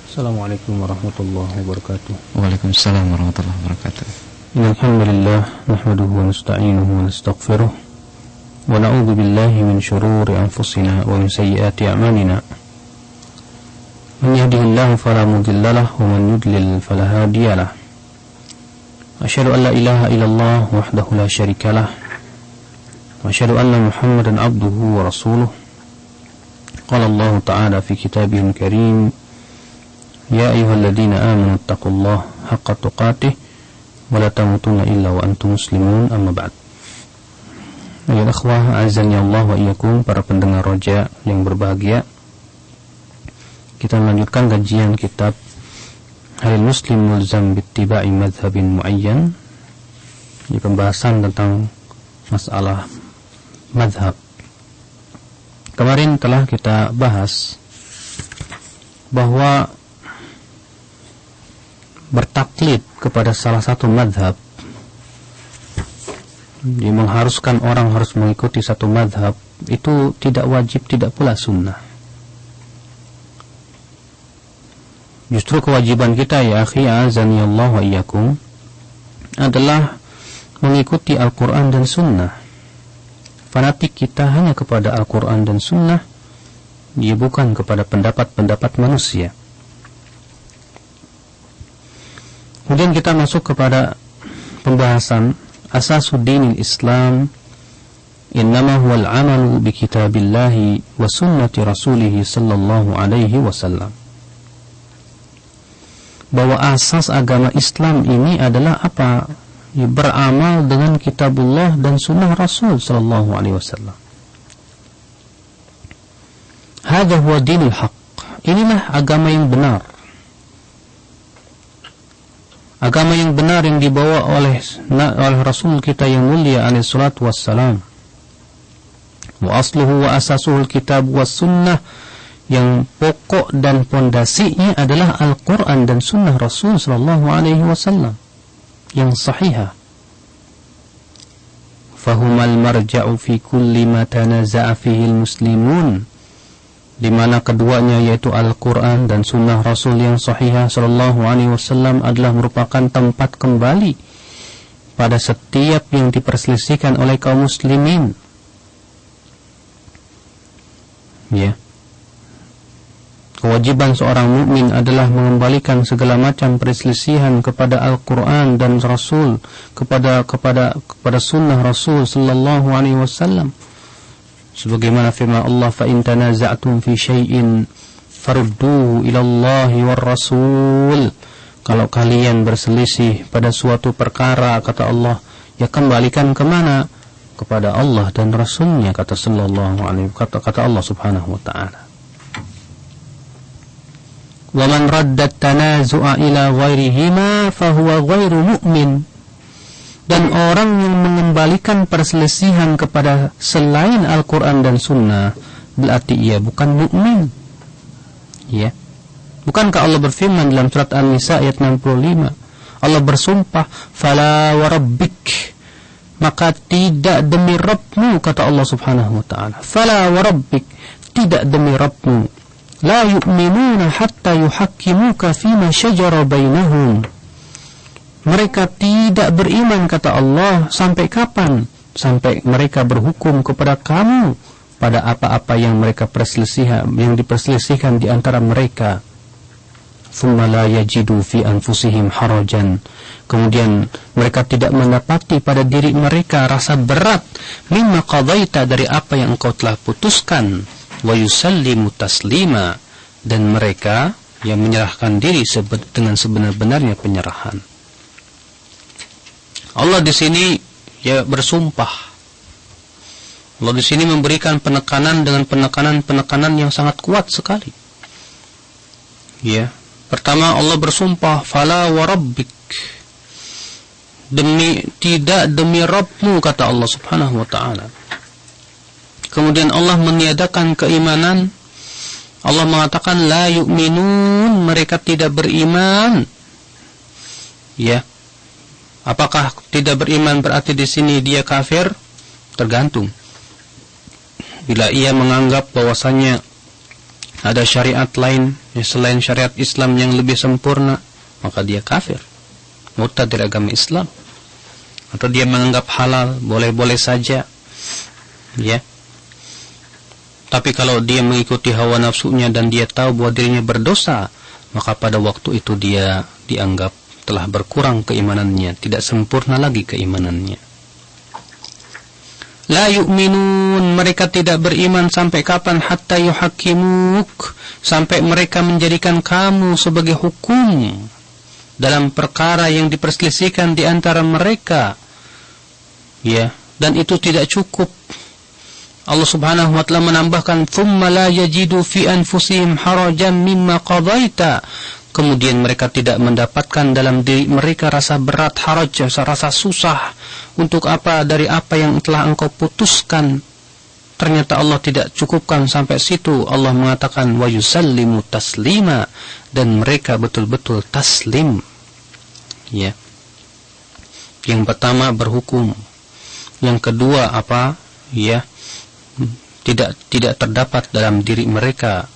Assalamualaikum warahmatullahi wabarakatuh. Waalaikumsalam warahmatullahi wabarakatuh. Alhamdulillah nahmaduhu wa nasta'inuhu wa nastaghfiruh wa na'udzu billahi min shururi anfusina wa min sayyiati a'malina. Man yahdihillahu fala mudilla lahu wa man yudlil fala hadiya lahu. Asyhadu an la ilaha illallah wahdahu la syarika lah. Wa asyhadu anna Muhammadan abduhu wa rasuluh. Qala Allah ta'ala fi kitabihil karim, ya ayyuhalladzina amanu taqullaha haqqa tuqatih wa la tamutunna illa wa antum muslimun, amma ba'd. Ya akhwah, azan ya Allah wa iyyakum, para pendengar roja yang berbahagia. Kita melanjutkan kajian kitab Halil Muslim Mulzam Bittiba'i Madhabin Mu'ayyan, di pembahasan tentang masalah madhab. Kemarin telah kita bahas bahwa bertaklid kepada salah satu madhab, yang mengharuskan orang harus mengikuti satu madhab, itu tidak wajib, tidak pula sunnah. Justru kewajiban kita, ya akhi, azani Allah wa iyyakum, adalah mengikuti Al-Quran dan sunnah. Fanatik kita hanya kepada Al-Quran dan sunnah, dia bukan kepada pendapat-pendapat manusia. Kemudian kita masuk kepada pembahasan Asasuddinil Islam innama huwal amalu bi kitabillahi wa sunnati rasulih sallallahu alaihi wasallam. Bahwa asas agama Islam ini adalah apa? Ya, beramal dengan kitabullah dan sunnah Rasul sallallahu alaihi wasallam. Hadza huwa dinul haq. Inilah agama yang benar. Agama yang benar yang dibawa oleh Rasul kita yang mulia alaihi salatu wassalam. Wa asluhu wa asasuhul kitab was sunnah, yang pokok dan pondasinya adalah Al-Quran dan sunnah Rasul sallallahu alaihi wasallam yang sahihah. Fahumal marja'u fi kulli ma tanaza'a fihi al-muslimun, di mana keduanya yaitu Al-Quran dan sunnah Rasul yang sahihah sallallahu alaihi wasallam adalah merupakan tempat kembali pada setiap yang diperselisihkan oleh kaum muslimin. Ya. Kewajiban seorang mukmin adalah mengembalikan segala macam perselisihan kepada Al-Quran dan Rasul, kepada sunnah Rasul sallallahu alaihi wasallam. Sebagaimana firman Allah, fa in tanaza'tum fi syai'in farudduhu ila Allah war Rasul. Kalau kalian berselisih pada suatu perkara, kata Allah, ya kembalikan kemana? Kepada Allah dan Rasulnya, kata Allah subhanahu wa ta'ala. Wa man radda tanazu'a ila ghairihima fahuwa ghairu mu'min. Dan orang yang mengembalikan perselisihan kepada selain Al-Quran dan Sunnah, berarti ia bukan mukmin. Ya. Bukankah Allah berfirman dalam surat An-Nisa ayat 65? Allah bersumpah, fala wa rabbik, maka tidak demi Rabbmu, kata Allah subhanahu wa ta'ala. Fala wa rabbik, tidak demi Rabbmu. La yu'minuna hatta yuhakkimuka fima syajara bainahum. Mereka tidak beriman, kata Allah, sampai kapan? Sampai mereka berhukum kepada kamu pada apa-apa yang mereka diperselisihkan di antara mereka. Thumma la yajidu fi anfusihim harajan. Kemudian mereka tidak mendapati pada diri mereka rasa berat mimma qadaita, dari apa yang engkau telah putuskan. Wa yusallimu taslima, dan mereka yang menyerahkan diri dengan sebenar-benarnya penyerahan. Allah di sini ya bersumpah. Allah di sini memberikan penekanan dengan penekanan yang sangat kuat sekali. Ya, pertama Allah bersumpah, fala wa rabbik, tidak demi Rabbmu, kata Allah subhanahu wa ta'ala. Kemudian Allah meniadakan keimanan. Allah mengatakan la yu'minun, mereka tidak beriman. Ya. Apakah tidak beriman berarti di sini dia kafir? Tergantung. Bila ia menganggap bahwasanya ada syariat lain selain syariat Islam yang lebih sempurna, maka dia kafir, murtad dari agama Islam. Atau dia menganggap halal, boleh-boleh saja, ya. Tapi kalau dia mengikuti hawa nafsunya dan dia tahu bahwa dirinya berdosa, maka pada waktu itu dia dianggap telah berkurang keimanannya, tidak sempurna lagi keimanannya. La yu'minun, mereka tidak beriman sampai kapan? Hatta yuhakimuk, sampai mereka menjadikan kamu sebagai hukum dalam perkara yang diperselisihkan di antara mereka. Ya, dan itu tidak cukup. Allah Subhanahu wa taala menambahkan, "Tsumma la yajidu fi anfusihim harajan mimma qadaita." Kemudian mereka tidak mendapatkan dalam diri mereka rasa berat, haraj, rasa susah untuk apa dari apa yang telah engkau putuskan. Ternyata Allah tidak cukupkan sampai situ. Allah mengatakan wa yusallimu taslima, dan mereka betul-betul taslim. Ya. Yang pertama berhukum. Yang kedua apa? Ya. Tidak terdapat dalam diri mereka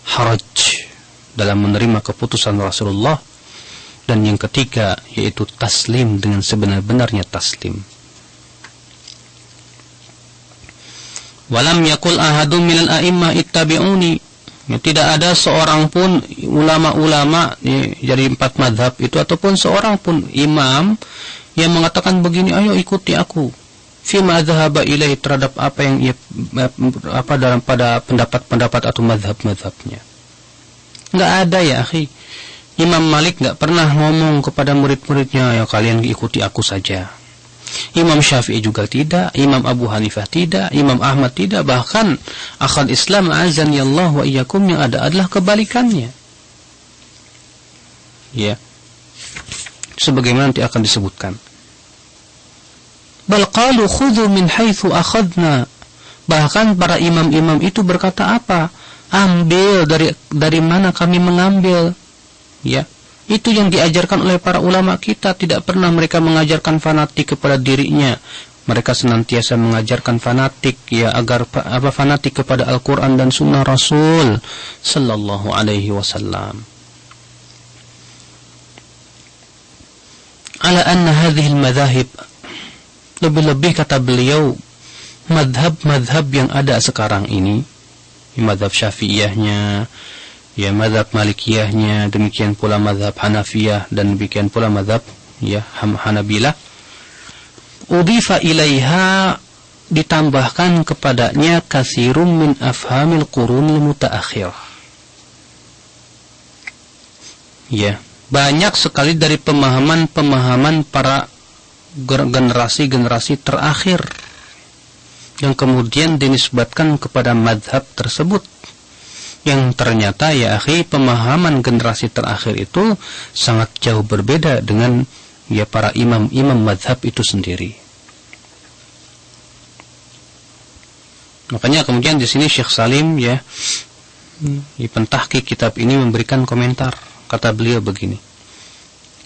haraj dalam menerima keputusan Rasulullah. Dan yang ketiga yaitu taslim dengan sebenar-benarnya taslim. Walam yakul ahadun minal a'immah ittabi'uni, ya, tidak ada seorang pun ulama-ulama dari 4 mazhab itu ataupun seorang pun imam yang mengatakan begini, ayo ikuti aku fima dhahaba ilaih, terhadap apa yang ia dalam pada pendapat-pendapat atau mazhab-mazhabnya. Enggak ada ya akhi. Imam Malik enggak pernah ngomong kepada murid-muridnya, ya kalian ikuti aku saja. Imam Syafi'i juga tidak, Imam Abu Hanifah tidak, Imam Ahmad tidak, bahkan akhal Islam azani Allah wa iyyakum yang ada adalah kebalikannya. Ya. Sebagaimana nanti akan disebutkan. Bal qalu khudhu min haitsu akhadna. Bahkan para imam-imam itu berkata apa? Ambil dari mana kami mengambil. Ya. Itu yang diajarkan oleh para ulama kita. Tidak pernah mereka mengajarkan fanatik kepada dirinya. Mereka senantiasa mengajarkan fanatik, ya, agar fanatik kepada Al-Qur'an dan sunnah Rasul sallallahu alaihi wasallam. Ala anna hadhihi al-madhahib, lebih-lebih kata beliau, madhab-madhab yang ada sekarang ini, madhab Syafi'iyahnya, ya, madhab Malikiyahnya, demikian pula madhab Hanafiyah, dan demikian pula madhab, ya, Hanabilah, udhifa ilaiha, ditambahkan kepadanya katsirum min afhamil qurunil mutaakhirah. Ya, banyak sekali dari pemahaman-pemahaman para generasi-generasi terakhir yang kemudian dinisbatkan kepada madhab tersebut, yang ternyata ya akhi, pemahaman generasi terakhir itu sangat jauh berbeda dengan ya para imam-imam madhab itu sendiri. Makanya kemudian di sini Syekh Salim, ya, di pentahqiq kitab ini memberikan komentar. Kata beliau begini,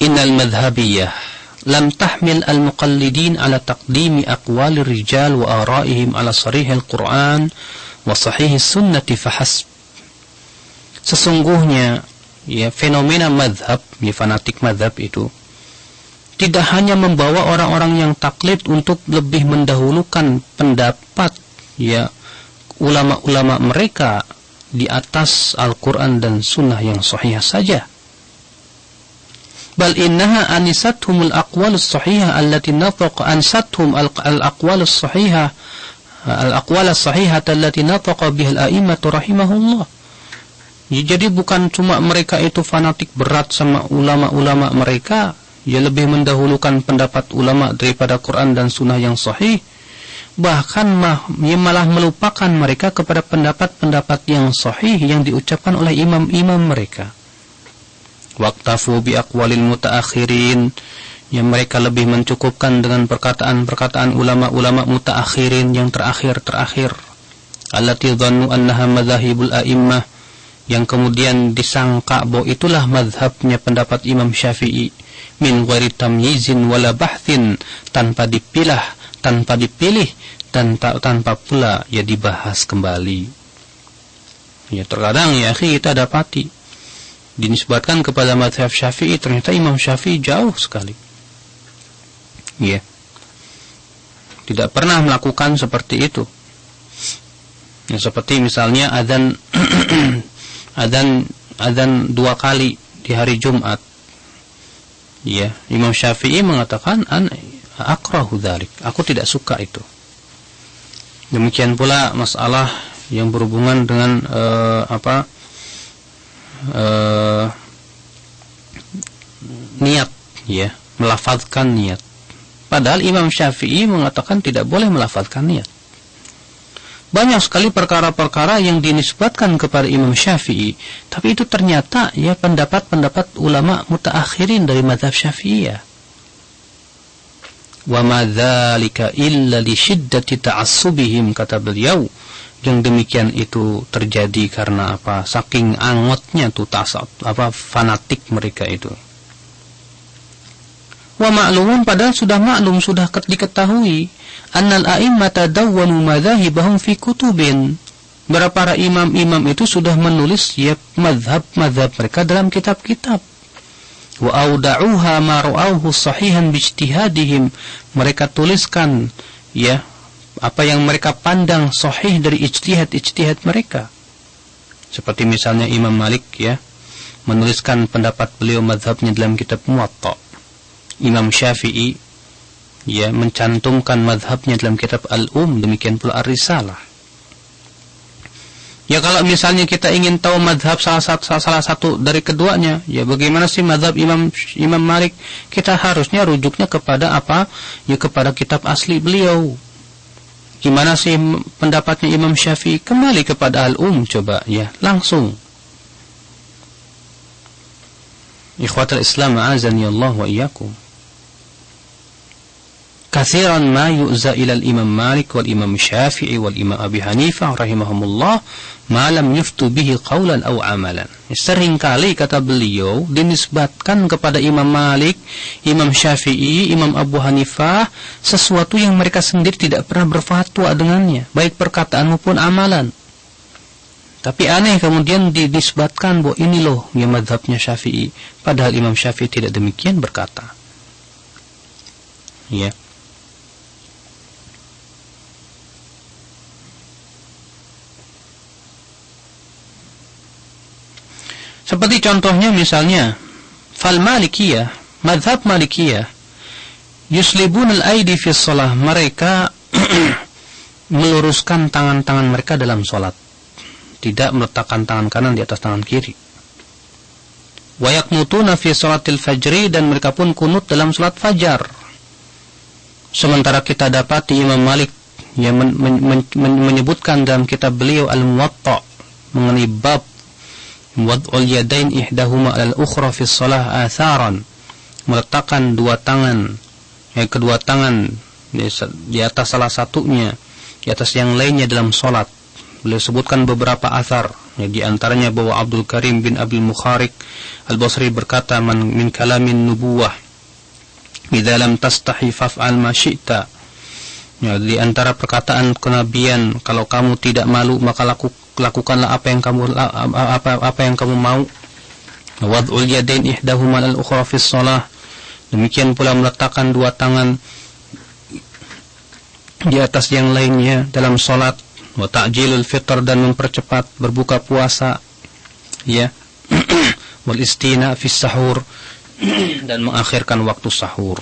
innal madhabiyah lam tahmil al-muqallidin ala taqdimi aqwalir rijal wa ara'ihim ala sarihil Qur'an wa sahihis sunnati fahasb. Sesungguhnya ya fenomena madhab, ya, fanatik madhab itu tidak hanya membawa orang-orang yang taklid untuk lebih mendahulukan pendapat, ya, ulama-ulama mereka di atas Al-Quran dan Sunnah yang sahih saja. Bal innaha anisathumul aqwalus sahihah allati nataqa ansathum al-aqwalus sahihah al-aqwalas sahihah allati nataqa bihal a'immatu rahimahullah. Jadi bukan cuma mereka itu fanatik berat sama ulama-ulama mereka, ya, lebih mendahulukan pendapat ulama daripada Quran dan Sunnah yang sahih, bahkan malah melupakan mereka kepada pendapat-pendapat yang sahih yang diucapkan oleh imam-imam mereka. Waqtafu bi aqwalil mutaakhirin, yang mereka lebih mencukupkan dengan perkataan-perkataan ulama-ulama mutaakhirin yang terakhir-terakhir, allati dhannu annaha madzahibul a'immah, yang kemudian disangka bahwa itulah mazhabnya pendapat Imam Syafi'i, min ghairi tamyizin wala bahthin, tanpa dipilah, tanpa dipilih, dan tanpa pula ya dibahas kembali. Ya, terkadang ya kita dapati dinisbatkan kepada mazhab Syafi'i, ternyata Imam Syafi'i jauh sekali. Ya. Tidak pernah melakukan seperti itu. Ya, seperti misalnya adzan adzan 2 kali di hari Jumat. Ya, Imam Syafi'i mengatakan akrahu dzalik. Aku tidak suka itu. Demikian pula masalah yang berhubungan dengan niat, ya, melafazkan niat. Padahal Imam Syafi'i mengatakan tidak boleh melafazkan niat. Banyak sekali perkara-perkara yang dinisbatkan kepada Imam Syafi'i, tapi itu ternyata ya pendapat-pendapat ulama mutaakhirin dari mazhab Syafi'iyah. Wa ma dzalika illa li syiddati ta'assubihim, kata beliau. Yang demikian itu terjadi karena apa? Saking angotnya tuh fanatik mereka itu. Wa ma'lumun, padahal sudah maklum, sudah diketahui, annal a'immata dawwanu madzahibahum fi kutubin. Para imam-imam itu sudah menulis ya mazhab-mazhab mereka dalam kitab-kitab. Wa auda'uha ma ra'awhu sahihan bi ijtihadihim. Mereka tuliskan ya apa yang mereka pandang sahih dari ijtihad mereka. Seperti misalnya Imam Malik ya menuliskan pendapat beliau mazhabnya dalam kitab Muwatta. Imam Syafi'i ya mencantumkan mazhabnya dalam kitab Al-Um, demikian pula Ar-Risalah. Ya kalau misalnya kita ingin tahu mazhab salah satu dari keduanya, ya bagaimana sih mazhab Imam Malik? Kita harusnya rujuknya kepada apa? Ya kepada kitab asli beliau. Gimana sih pendapatnya Imam Syafi'i? Kembali kepada Al-Um coba ya, langsung. Ikhwatul Islam a'azani Allah wa iyyakum. Katsiran ma yu'za ila al-Imam Malik wal Imam Syafi'i wal Imam Abi Hanifah rahimahumullah ma lam yuftu bihi qawlan aw amalan. Sering kali kata beliau dinisbatkan kepada Imam Malik, Imam Syafi'i, Imam Abu Hanifah sesuatu yang mereka sendiri tidak pernah berfatwa dengannya, baik perkataan maupun amalan. Tapi aneh kemudian dinisbatkan bahwa ini loh yang mazhabnya Syafi'i, padahal Imam Syafi'i tidak demikian berkata. Ya. Seperti contohnya misalnya fal Malikiyah, mazhab Malikiyah, yuslibun al-aidi fi shalah, mereka meluruskan tangan-tangan mereka dalam salat, tidak meletakkan tangan kanan di atas tangan kiri. Wa yaqnutuna fi salatil fajri, dan mereka pun kunut dalam salat fajar. Sementara kita dapati Imam Malik yang menyebutkan dalam kitab beliau Al-Muwatta mengenai bab wad'ul yadain ihdahuma 'alal ukhra fi shalah atharan, meletakkan kedua tangan di atas salah satunya, di atas yang lainnya dalam salat. Beliau sebutkan beberapa athar, ya, di antaranya bahwa Abdul Karim bin Abdul Mukharik Al-Basri berkata, min kalamin nubuwah idza lam tastahi faf'al ma syi'ta. Ya, di antara perkataan kenabian, kalau kamu tidak malu maka lakukanlah apa yang kamu mau. Wad'ul yadain ihdahuma al ukhra fi shalah, demikian pula meletakkan dua tangan di atas yang lainnya dalam salat. Wa ta'jilul fitr, dan mempercepat berbuka puasa, ya. Wal istina fi sahur, dan mengakhirkan waktu sahur.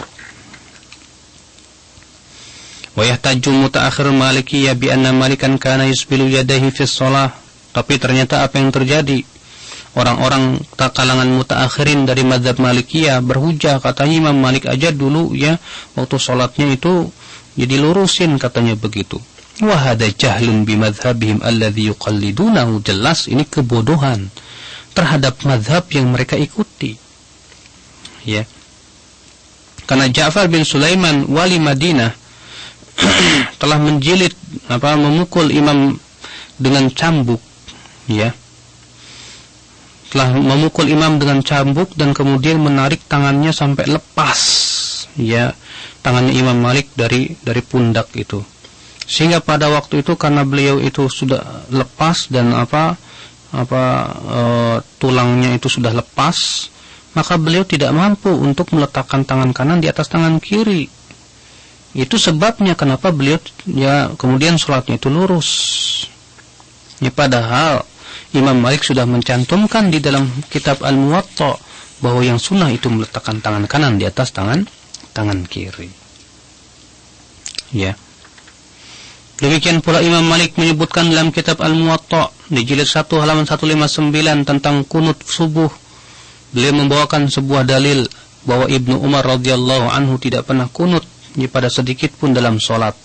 Wa yahtaju mutaakhir Malikiyah bi anna Malikan kana yusbilu yadayhi fi shalah. Tapi ternyata apa yang terjadi? Orang-orang kalangan mutaakhirin dari mazhab Malikiyah berhujah, katanya Imam Malik aja dulu ya waktu salatnya itu ya dilurusin, katanya begitu. Wa hada jahlun bi madhhabihim alladhi yuqallidunahu, jelas ini kebodohan terhadap mazhab yang mereka ikuti. Ya. Karena Ja'far bin Sulaiman wali Madinah telah memukul imam dengan cambuk, ya. Telah memukul imam dengan cambuk dan kemudian menarik tangannya sampai lepas, ya, tangannya Imam Malik dari pundak itu. Sehingga pada waktu itu karena beliau itu sudah lepas dan tulangnya itu sudah lepas, maka beliau tidak mampu untuk meletakkan tangan kanan di atas tangan kiri. Itu sebabnya kenapa beliau kemudian sholatnya itu lurus. Padahal Imam Malik sudah mencantumkan di dalam kitab Al-Muwatta bahwa yang sunnah itu meletakkan tangan kanan di atas tangan kiri. Demikian pula Imam Malik menyebutkan dalam kitab Al-Muwatta di jilid 1 halaman 159 tentang kunut subuh. Beliau membawakan sebuah dalil bahwa Ibnu Umar radhiyallahu anhu tidak pernah kunut pada sedikit pun dalam sholat.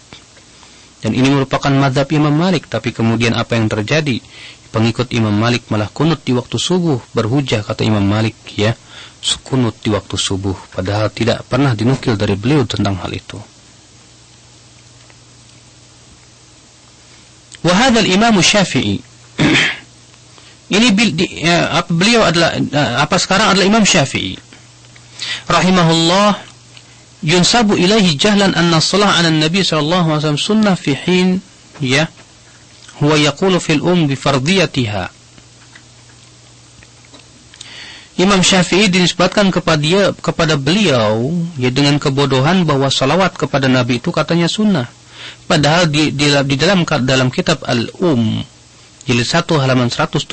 Dan ini merupakan mazhab Imam Malik. Tapi kemudian apa yang terjadi? Pengikut Imam Malik malah kunut di waktu subuh. Berhujah kata Imam Malik, kunut di waktu subuh. Padahal tidak pernah dinukil dari beliau tentang hal itu. Wahadal Imam Syafi'i. Ini beliau adalah sekarang adalah Imam Syafi'i. Rahimahullah. Yunsabu ilaihi jahlan anna salah 'ala an-nabi sallallahu alaihi wasallam sunnah fi hin huwa yaqulu fil bi fardiyatiha. Imam Syafi'i dinisbatkan kepada beliau dengan kebodohan bahwa salawat kepada Nabi itu katanya sunnah. Padahal di dalam kitab jilid 1 halaman 117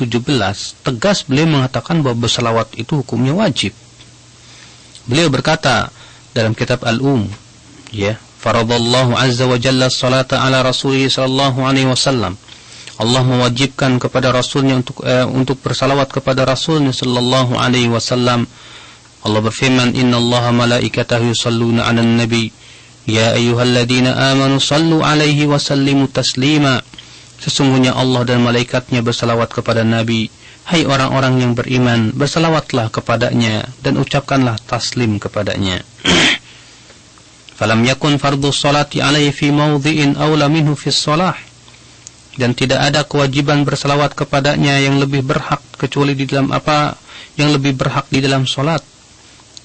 tegas beliau mengatakan bahwa bersalawat itu hukumnya wajib. Beliau berkata dalam kitab faradallahu azza wa jalla salata ala rasulih sallallahu alaihi wasallam. Allah mewajibkan kepada rasulnya untuk bersalawat kepada rasulnya sallallahu alaihi wasallam. Allah berfirman, innallaha malaikatahu yusalluna 'alan nabi ya ayyuhalladzina amanu sallu alaihi wa sallimu taslima. Sesungguhnya Allah dan malaikatnya bersalawat kepada nabi. Hai orang-orang yang beriman, bersalawatlah kepadanya dan ucapkanlah taslim kepadanya. Falam yakun fardhu sholati alaihi fi mawdhi'in awla minhu fi shalah. Dan tidak ada kewajiban bersalawat kepadanya yang lebih berhak kecuali di dalam yang lebih berhak di dalam salat.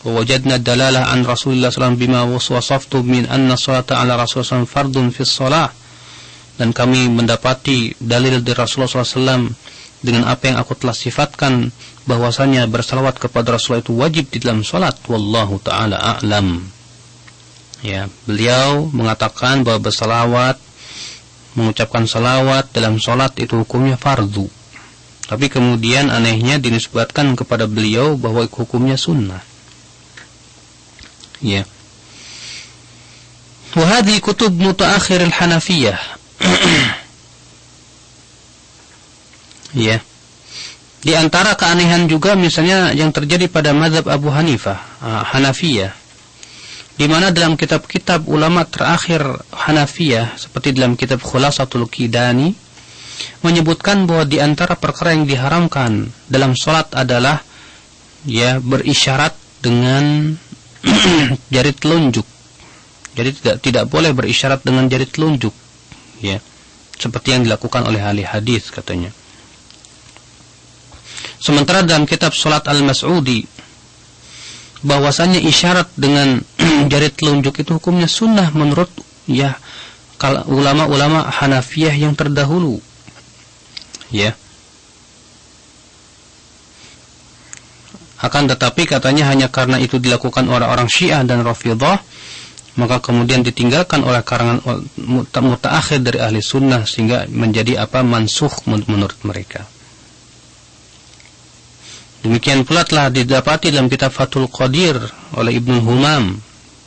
Wa wajadna dalalah an Rasulullah sallallahu alaihi wasallam bima wasaftu min anna sholata ala Rasulullah fardun fi shalah. Dan kami mendapati dalil dari Rasulullah sallallahu alaihi wasallam dengan apa yang aku telah sifatkan bahwasanya bersalawat kepada Rasulullah itu wajib di dalam salat. Wallahu taala a'lam. Beliau mengatakan bahwa bersalawat, mengucapkan salawat dalam salat itu hukumnya fardu. Tapi kemudian anehnya dinisbatkan kepada beliau bahwa hukumnya sunnah. Wa hadhihi kutub mutaakhir al-Hanafiyah. Di antara keanehan juga misalnya yang terjadi pada mazhab Abu Hanifah, Hanafiyah, di mana dalam kitab-kitab ulama terakhir Hanafiyah seperti dalam kitab Khulasatul Kidani menyebutkan bahwa di antara perkara yang diharamkan dalam salat adalah berisyarat dengan jari telunjuk. Jadi tidak boleh berisyarat dengan jari telunjuk, seperti yang dilakukan oleh ahli hadis katanya. Sementara dalam kitab Salat Al-Mas'udi bahwasanya isyarat dengan jari telunjuk itu hukumnya sunnah menurut ulama-ulama Hanafiyah yang terdahulu. Akan tetapi katanya hanya karena itu dilakukan orang-orang Syiah dan Rafidhah, maka kemudian ditinggalkan oleh karangan mutaakhir dari ahli sunnah sehingga menjadi mansukh menurut mereka. Demikian pula telah didapati dalam kitab Fathul Qadir oleh Ibnu Humam,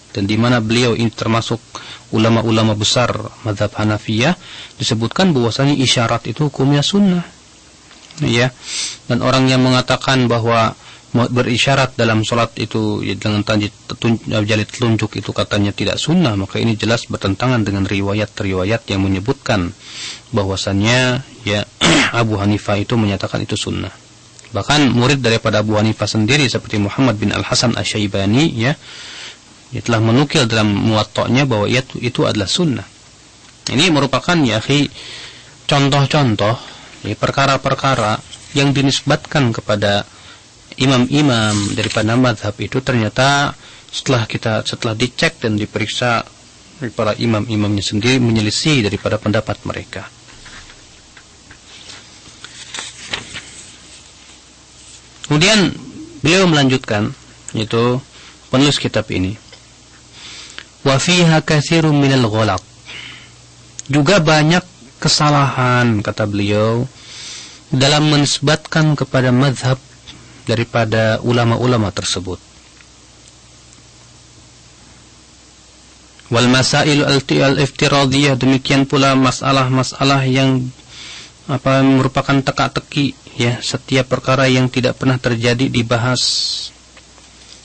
dan di mana beliau ini termasuk ulama-ulama besar mazhab Hanafiyah, disebutkan bahwasanya isyarat itu hukumnya sunnah. Dan orang yang mengatakan bahwa berisyarat dalam salat itu dengan jari telunjuk itu katanya tidak sunnah, maka ini jelas bertentangan dengan riwayat-riwayat yang menyebutkan bahwasanya Abu Hanifah itu menyatakan itu sunnah. Bahkan murid daripada Abu Hanifah sendiri seperti Muhammad bin Al-Hasan Asy-Syaibani telah menukil dalam Muwatta'nya bahwa itu adalah sunnah. Ini merupakan contoh-contoh perkara-perkara yang dinisbatkan kepada imam-imam daripada mazhab itu ternyata setelah dicek dan diperiksa para imam-imamnya sendiri menyelisih daripada pendapat mereka. Kemudian beliau melanjutkan, yaitu penulis kitab ini, wa fiha katsirun minal ghalat. Juga banyak kesalahan, kata beliau, dalam menisbatkan kepada mazhab daripada ulama-ulama tersebut. Wal masail al-iftiradiyah, demikian pula masalah-masalah yang merupakan teka-teki, ya, setiap perkara yang tidak pernah terjadi dibahas.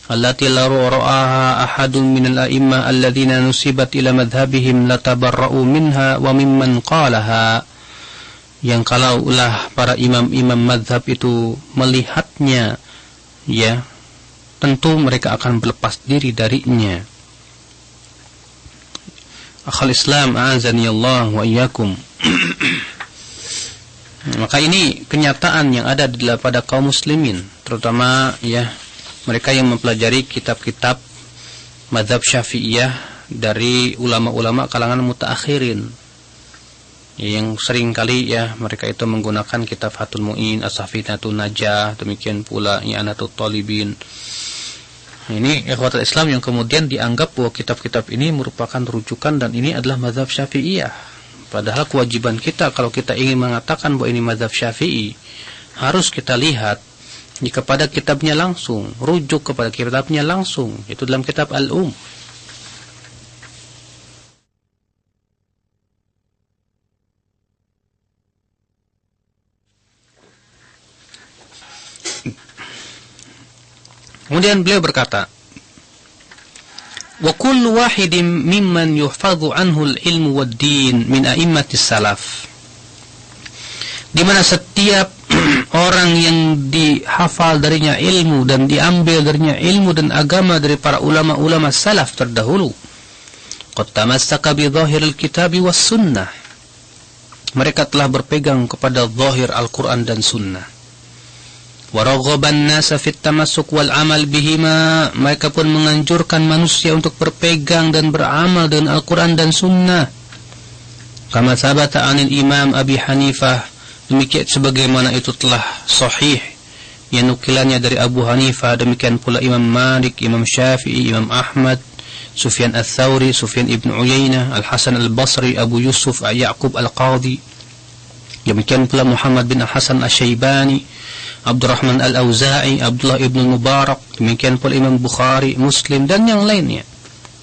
Allati la ra'aha ahadun minal a'immah alladzina nusibat ila madhhabihim latabarra'u minha wa mimman qalaha, yang kalaulah para imam-imam madhab itu melihatnya, ya, tentu mereka akan berlepas diri darinya. Akhal Islam, a'azani Allah wa iyyakum. Maka ini kenyataan yang ada pada kaum muslimin, terutama, ya, mereka yang mempelajari kitab-kitab mazhab Syafi'iyah dari ulama-ulama kalangan mutaakhirin, yang sering kali, ya, mereka itu menggunakan kitab Fathul Mu'in, As-Safinatun Najah, demikian pula I'anatul Talibin. Ini ikhwatul Islam yang kemudian dianggap bahwa kitab-kitab ini merupakan rujukan dan ini adalah mazhab Syafi'iyah. Padahal kewajiban kita kalau kita ingin mengatakan bahwa ini mazhab Syafi'i, harus kita lihat kepada kitabnya langsung, rujuk kepada kitabnya langsung, itu dalam kitab Al-Um. Kemudian beliau berkata, wa kullu wahidin mimman yuhfadhu anhu al-ilmu wad-din min a'immatis salaf, di mana setiap orang yang dihafal darinya ilmu dan diambil darinya ilmu dan agama dari para ulama-ulama salaf terdahulu, qad tamassaka bi dhahiril kitabi was sunnah, mereka telah berpegang kepada zahir Al-Quran dan sunnah. Waraghaban nasa fit tamassuk wal amal bihima, mereka pun menganjurkan manusia untuk berpegang dan beramal dengan Al-Quran dan sunnah. Kama sabata anil Imam Abi Hanifah, demikian sebagaimana itu telah sahih yang nukilannya dari Abu Hanifah, demikian pula Imam Malik, Imam Syafi'i, Imam Ahmad, Sufyan al-Thawri, Sufyan ibn Uyainah, Al-Hasan al-Basri, Abu Yusuf, Ya'qub al-Qadhi, demikian pula Muhammad bin Hasan al-Syaibani, Abdurrahman al-Auza'i, Abdullah ibn Mubarak, demikian pula Imam Bukhari, Muslim, dan yang lainnya.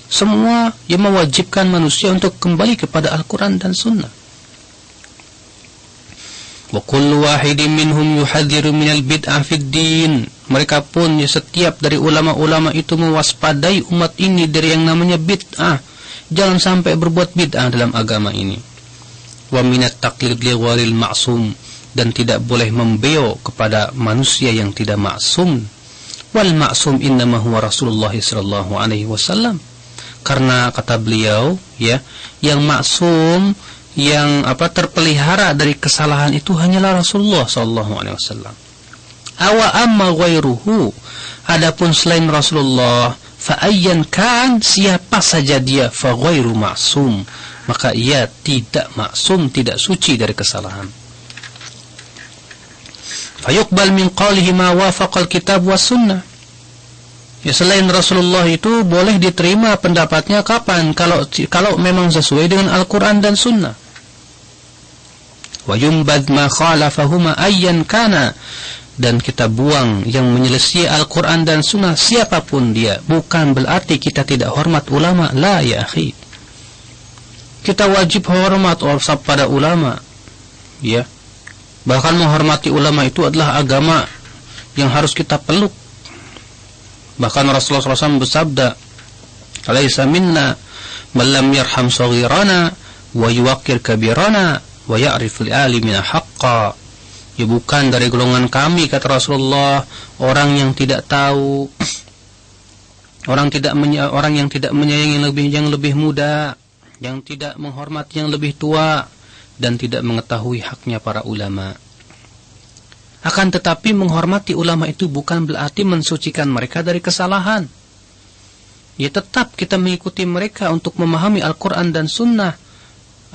Semua yang mewajibkan manusia untuk kembali kepada Al-Quran dan Sunnah. Wa kullu wahidin minhum yuhadziru minal bid'ah fid din. Mereka pun, ya, setiap dari ulama-ulama itu mewaspadai umat ini dari yang namanya bid'ah. Jangan sampai berbuat bid'ah dalam agama ini. Wa minat taqlid li ghairil ma'sum, dan tidak boleh membeo kepada manusia yang tidak maksum. Wal maksum innama huwa Rasulullah sallallahu alaihi wasallam, karena kata beliau, ya, yang maksum, yang terpelihara dari kesalahan itu hanyalah Rasulullah sallallahu alaihi wasallam. Awa amma ghairuhu, adapun selain Rasulullah, fa ayyan kan, siapa saja dia, fa ghairu maksum, maka ia tidak maksum, tidak suci dari kesalahan. Fayuqbal min qalihi ma wafaqal kitab was sunnah. Ya, selain Rasulullah itu boleh diterima pendapatnya kapan? Kalau memang sesuai dengan Al-Quran dan Sunnah. Wa yumbad ma khalafahuma ayyan kana, dan kita buang yang menyelesaikan Al-Quran dan Sunnah siapapun dia. Bukan berarti kita tidak hormat ulama, la ya akhi. Kita wajib hormat pada ulama, ya. Bahkan menghormati ulama itu adalah agama yang harus kita peluk. Bahkan Rasulullah SAW bersabda, "Alaysa minna man lam yarham saghirana wa yuwaqqir kabirana wa ya'rif al-alimina haqqa." Ya, bukan dari golongan kami, kata Rasulullah, orang yang tidak tahu, orang yang tidak menyayangi yang lebih muda, yang tidak menghormati yang lebih tua, dan tidak mengetahui haknya para ulama. Akan tetapi menghormati ulama itu bukan berarti mensucikan mereka dari kesalahan. Ya, tetap kita mengikuti mereka untuk memahami Al-Quran dan Sunnah.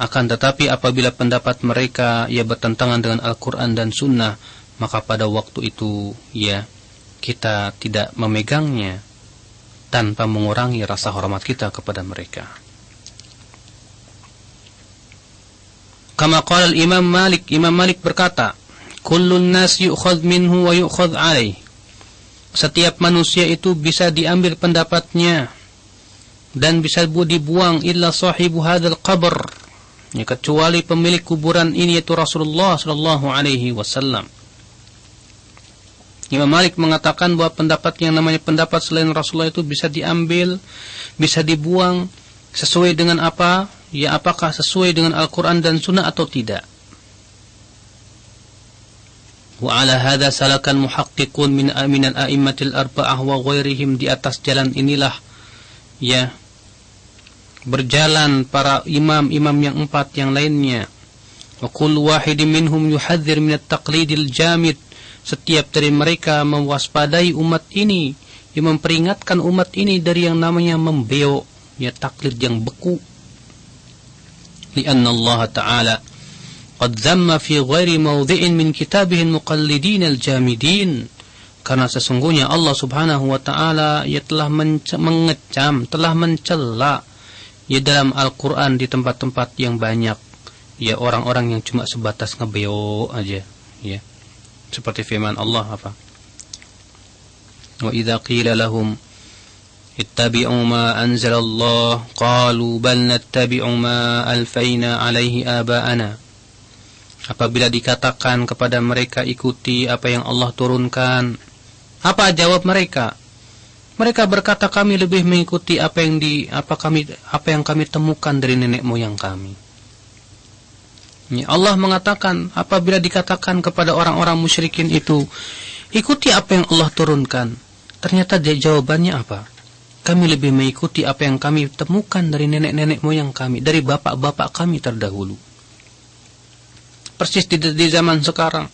Akan tetapi apabila pendapat mereka, ya, bertentangan dengan Al-Quran dan Sunnah, maka pada waktu itu, ya, kita tidak memegangnya tanpa mengurangi rasa hormat kita kepada mereka. Kama qala Imam Malik berkata, kullun nas yu'khadh minhu wa yu'khadh alaih. Setiap manusia itu bisa diambil pendapatnya dan bisa dibuang illa sahibu hadzal qabr, ya, kecuali pemilik kuburan ini yaitu Rasulullah sallallahu alaihi wasallam. Imam Malik mengatakan bahwa pendapat yang namanya pendapat selain Rasulullah itu bisa diambil, bisa dibuang sesuai dengan apa? Ya, apakah sesuai dengan Al-Quran dan Sunnah atau tidak. Wa ala hadha salakan muhaqqiqun min al-a'immatil arba'ah wa ghairihim. Di atas jalan inilah, ya, berjalan para imam-imam yang 4 yang lainnya. Wa kullu wahidin minhum yuhadzir min at-taqlidil jamid. Setiap dari mereka mewaspadai umat ini, yang memperingatkan umat ini dari yang namanya membeo, ya, taklid yang beku. Lianna Allah Ta'ala qad dhamma fi ghairi mawdhi'in min kitabihi al-muqallidin al-jamidin. Karena sesungguhnya Allah Subhanahu wa Ta'ala ya telah mengecam, telah mencela, ya, dalam Al-Quran di tempat-tempat yang banyak, ya, orang-orang yang cuma sebatas ngebeo aja, ya. Seperti firman Allah apa? Wa idza qila lahum ittabi'u ma anzalallah qalu bal nattabi'u ma alfayna alaihi aba'ana. Apabila dikatakan kepada mereka ikuti apa yang Allah turunkan, apa jawab mereka? Mereka berkata kami lebih mengikuti apa yang kami temukan dari nenek moyang kami. Allah mengatakan apabila dikatakan kepada orang-orang musyrikin itu, ikuti apa yang Allah turunkan, ternyata jawabannya apa? Kami lebih mengikuti apa yang kami temukan dari nenek-nenek moyang kami, dari bapak-bapak kami terdahulu. Persis di zaman sekarang,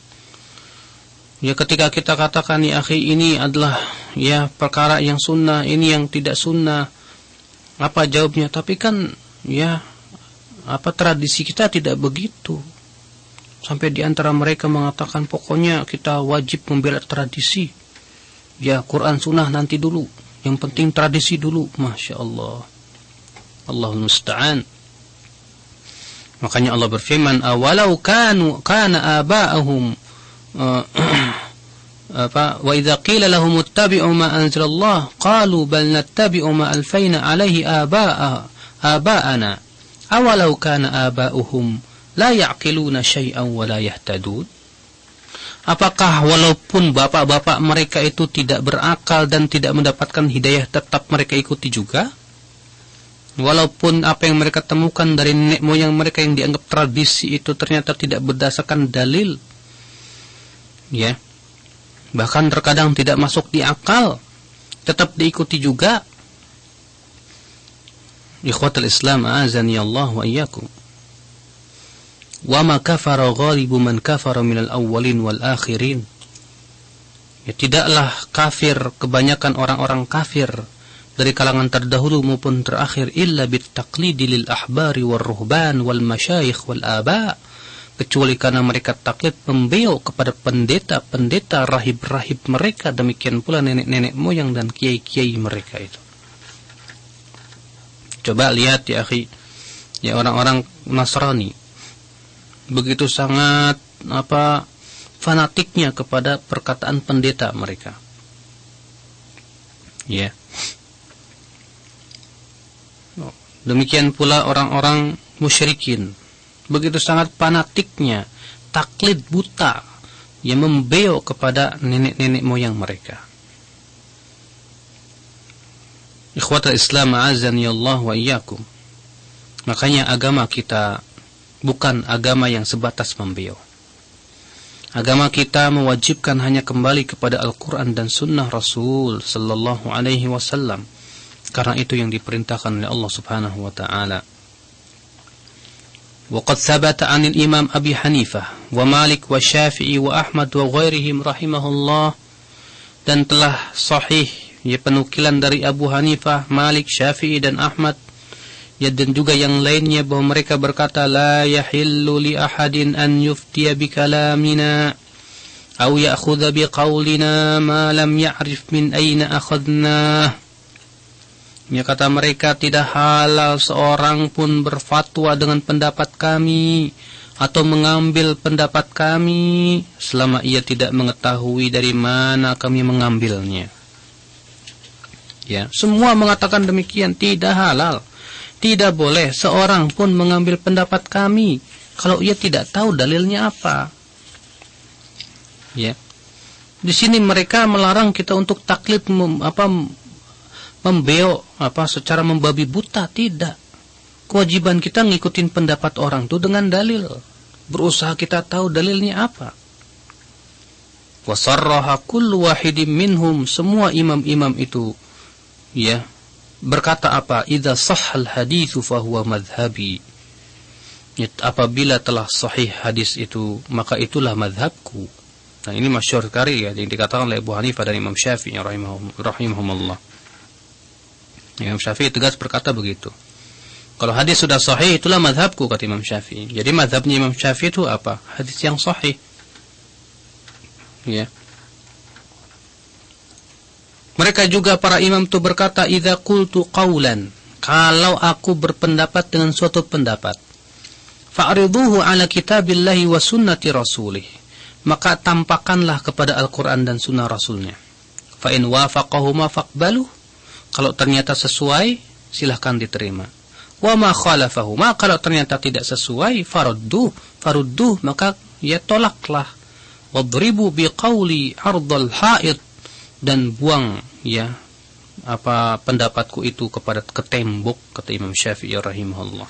ya, ketika kita katakan, ya akhi, ini adalah, ya, perkara yang sunnah, ini yang tidak sunnah, apa jawabnya? Tapi kan, ya, tradisi kita tidak begitu. Sampai di antara mereka mengatakan pokoknya kita wajib membela tradisi. Ya, Quran Sunnah nanti dulu. Yang penting tradisi dulu. Masya Allah. Allahul musta'an. Makanya Allah berfirman, awalau kana aba'ahum wa idza qila lahum ittabi'u ma anzalallah qalu bal nattabi'u ma alfayna alaihi aba'ana. Awalau kana aba'uhum la ya'qiluna syai'an wa la yahtadun. Apakah walaupun bapak-bapak mereka itu tidak berakal dan tidak mendapatkan hidayah, tetap mereka ikuti juga? Walaupun apa yang mereka temukan dari nenek moyang mereka yang dianggap tradisi itu ternyata tidak berdasarkan dalil, ya, bahkan terkadang tidak masuk di akal, tetap diikuti juga. Ikhwatul Islam, a'azani Allah wa iyyakum. Wa ma kafara ghalibu man kafara minal awwalin wal akhirin. Ya, tidaklah kafir kebanyakan orang-orang kafir dari kalangan terdahulu maupun terakhir illa bit taqlidi lil ahbari war ruhban wal masyayikh wal aba, kecuali karena mereka taklid membeo kepada pendeta-pendeta, rahib-rahib mereka, demikian pula nenek-nenek moyang dan kiai-kiai mereka itu. Coba lihat, ya akhi, ya, orang-orang Nasrani begitu sangat fanatiknya kepada perkataan pendeta mereka. Ya. Demikian pula orang-orang musyrikin begitu sangat fanatiknya, taklid buta, yang membeo kepada nenek-nenek moyang mereka. Ikhwatul Islam, a'azani Allah wa iyyakum. Makanya agama kita bukan agama yang sebatas membeo. Agama kita mewajibkan hanya kembali kepada Al-Quran dan Sunnah Rasul sallallahu alaihi wasallam. Karena itu yang diperintahkan oleh Allah Subhanahu wa Ta'ala. Wa qad thabata 'anil Imam Abi Hanifah wa Malik wa Syafi'i wa Ahmad wa ghairihim rahimahullah, dan telah sahih, ya, penukilan dari Abu Hanifah, Malik, Syafi'i dan Ahmad, ya, dan juga yang lainnya, bahwa mereka berkata, la yahillu li ahadin an yuftiya bi kalamina Au ya'khudha biqaulina ma lam ya'rif min aina akhadnah. Ya, kata mereka, tidak halal seorang pun berfatwa dengan pendapat kami atau mengambil pendapat kami selama ia tidak mengetahui dari mana kami mengambilnya. Ya, semua mengatakan demikian, tidak halal. Tidak boleh seorang pun mengambil pendapat kami kalau ia tidak tahu dalilnya apa. Ya. Di sini mereka melarang kita untuk taklid membeok secara membabi buta, tidak. Kewajiban kita ngikutin pendapat orang itu dengan dalil. Berusaha kita tahu dalilnya apa. Wa sarraha kullu wahidin minhum, semua imam-imam itu ya berkata apa? Idza sahhal haditsu fa huwa madhhabi. Apabila telah sahih hadis itu, maka itulah madhabku. Nah, ini masyhur sekali ya, yang dikatakan oleh Abu Hanifah dan Imam Syafi'i rahimahumullah. Imam Syafi'i tegas berkata begitu. Kalau hadis sudah sahih, itulah madhabku, kata Imam Syafi'i. Jadi madhabnya Imam Syafi'i itu apa? Hadis yang sahih. Ya. Mereka juga para imam itu berkata, idza qultu qaulan, kalau aku berpendapat dengan suatu pendapat, fa'riduhu ala kitabillahi wa sunnati rasulih, maka tampakkanlah kepada Al-Quran dan sunnah Rasulnya. Fa in wafaqahuma faqbaluh, kalau ternyata sesuai, silahkan diterima. Wa ma khalafahuma, kalau ternyata tidak sesuai, farudduh, maka ya tolaklah. Wadribu biqauli ardal haid, dan buang ya pendapatku itu ke tembok, kata Imam Syafi'i rahimahullah.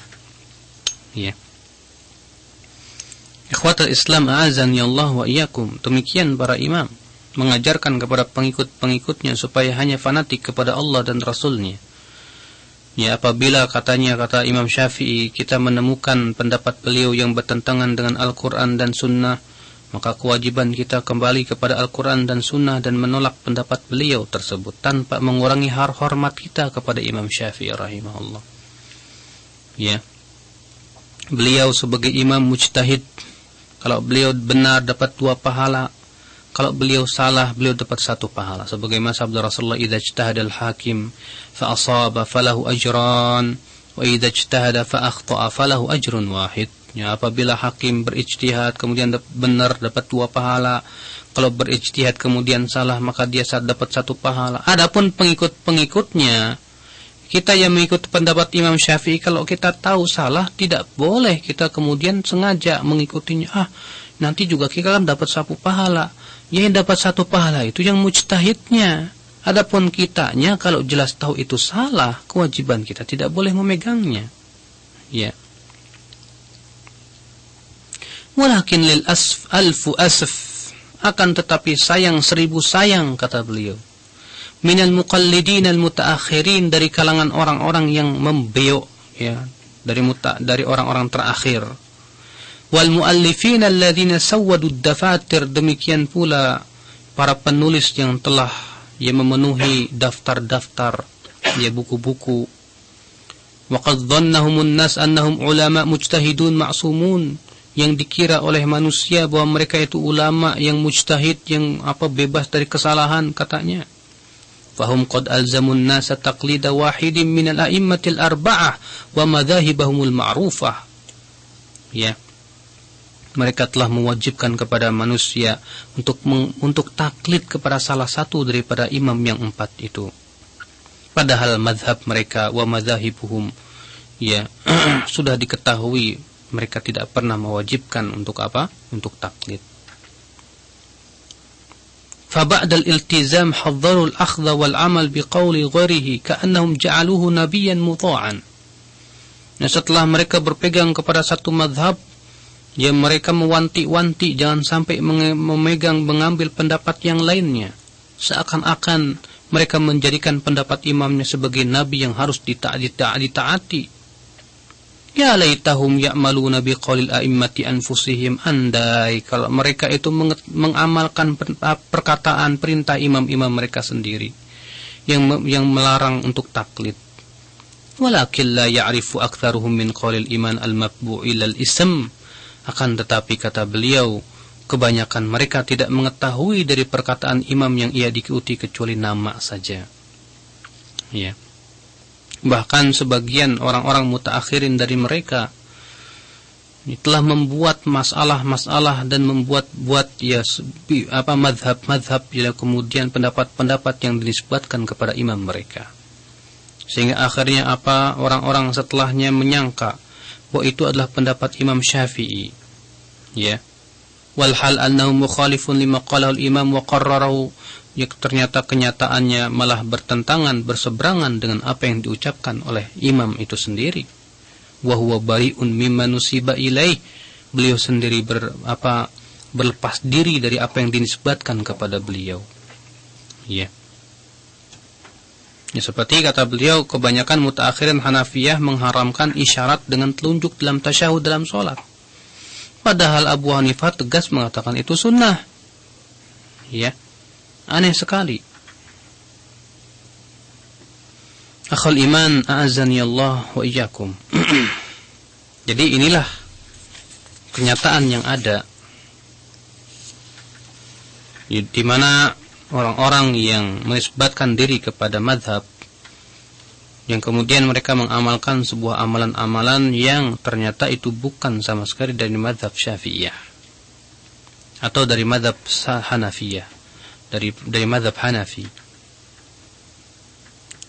Ya. Ikhwatul Islam a'azani Allah wa iyyakum. Demikian para imam mengajarkan kepada pengikut-pengikutnya supaya hanya fanatik kepada Allah dan Rasulnya. Ya, apabila kata Imam Syafi'i, kita menemukan pendapat beliau yang bertentangan dengan Al-Quran dan Sunnah, maka kewajiban kita kembali kepada Al-Quran dan Sunnah dan menolak pendapat beliau tersebut tanpa mengurangi hormat kita kepada Imam Syafi'i rahimahullah. Ya, beliau sebagai imam mujtahid, kalau beliau benar dapat 2 pahala, kalau beliau salah beliau dapat 1 pahala. Sebagaimana sabda Rasulullah, idza ijtahadal hakim fa asaba falahu ajran wa idza ijtahada fa akhta'a falahu ajrun wahid. Ya, apabila hakim berijtihad kemudian benar dapat 2 pahala, kalau berijtihad kemudian salah maka dia dapat 1 pahala. Adapun pengikut-pengikutnya, kita yang mengikuti pendapat Imam Syafi'i, kalau kita tahu salah, tidak boleh kita kemudian sengaja mengikutinya. Nanti juga kita kan dapat 1 pahala. Yang dapat 1 pahala itu yang mujtahidnya. Adapun kitanya, kalau jelas tahu itu salah, kewajiban kita tidak boleh memegangnya. Ya. Walakin lil alfu asf, akan tetapi sayang 1000 sayang, kata beliau, minal muqallidin al mutaakhirin, dari kalangan orang-orang yang membeok, ya, dari orang-orang terakhir. Wal muallifin alladzina sawwadu ad-dafatir, demikian pula para penulis yang telah memenuhi daftar-daftar, ya, buku-buku. Wa qad dhannahumun nas annahum ulama mujtahidun ma'sumun, yang dikira oleh manusia bahwa mereka itu ulama yang mujtahid, yang bebas dari kesalahan, katanya. Fahum qad alzamun nasa taqlida wahidin minal a'immatil arba'ah wa madhahibahumul ma'rufah. Ya. Mereka telah mewajibkan kepada manusia untuk taklid kepada salah satu daripada imam yang 4 itu. Padahal madhab mereka wa madhahibuhum, ya, sudah diketahui, mereka tidak pernah mewajibkan untuk untuk taklid. فبعد الالتزام حضروا الأخذ والعمل بقول غيره كأنهم جعلوه نبيا مطاعا. Nah, setelah mereka berpegang kepada satu madhab, ya, mereka mewanti-wanti jangan sampai mengambil pendapat yang lainnya, seakan-akan mereka menjadikan pendapat imamnya sebagai nabi yang harus ditaati. Ya laitahum ya'maluna biqaulil a'immati anfusihim, andai kalau mereka itu mengamalkan perkataan perintah imam-imam mereka sendiri yang melarang untuk taklid. Walakin la ya'rifu aktsaruhum min qaulil iman al-matbu'i lal ism, akan tetapi kata beliau, kebanyakan mereka tidak mengetahui dari perkataan imam yang ia diikuti kecuali nama saja. Ya. Bahkan sebagian orang-orang mutaakhirin dari mereka telah membuat masalah-masalah dan membuat ya madhab-madhab, ya, kemudian pendapat-pendapat yang dinisbatkan kepada imam mereka, sehingga akhirnya orang-orang setelahnya menyangka bahwa itu adalah pendapat Imam Syafi'i, ya, walhal annahu mukhalifun lima qalahu al-imam wa qarrarahu, ya, ternyata kenyataannya malah berseberangan dengan apa yang diucapkan oleh imam itu sendiri. Wa huwa bari'un mimma nusiba ilaih, beliau sendiri berlepas diri dari apa yang dinisbatkan kepada beliau. Ya. Ya, seperti kata beliau, kebanyakan mutaakhirin Hanafiyah mengharamkan isyarat dengan telunjuk dalam tasyahud dalam sholat. Padahal Abu Hanifah tegas mengatakan itu sunnah. Ya. Aneh sekali. Akhul iman, a'azani Allah wa iyyakum. Jadi inilah kenyataan yang ada, di mana orang-orang yang menisbatkan diri kepada madhab, yang kemudian mereka mengamalkan sebuah amalan-amalan yang ternyata itu bukan sama sekali dari madhab Syafi'iyah atau dari madhab Hanafiyah, dari madhab Hanafi.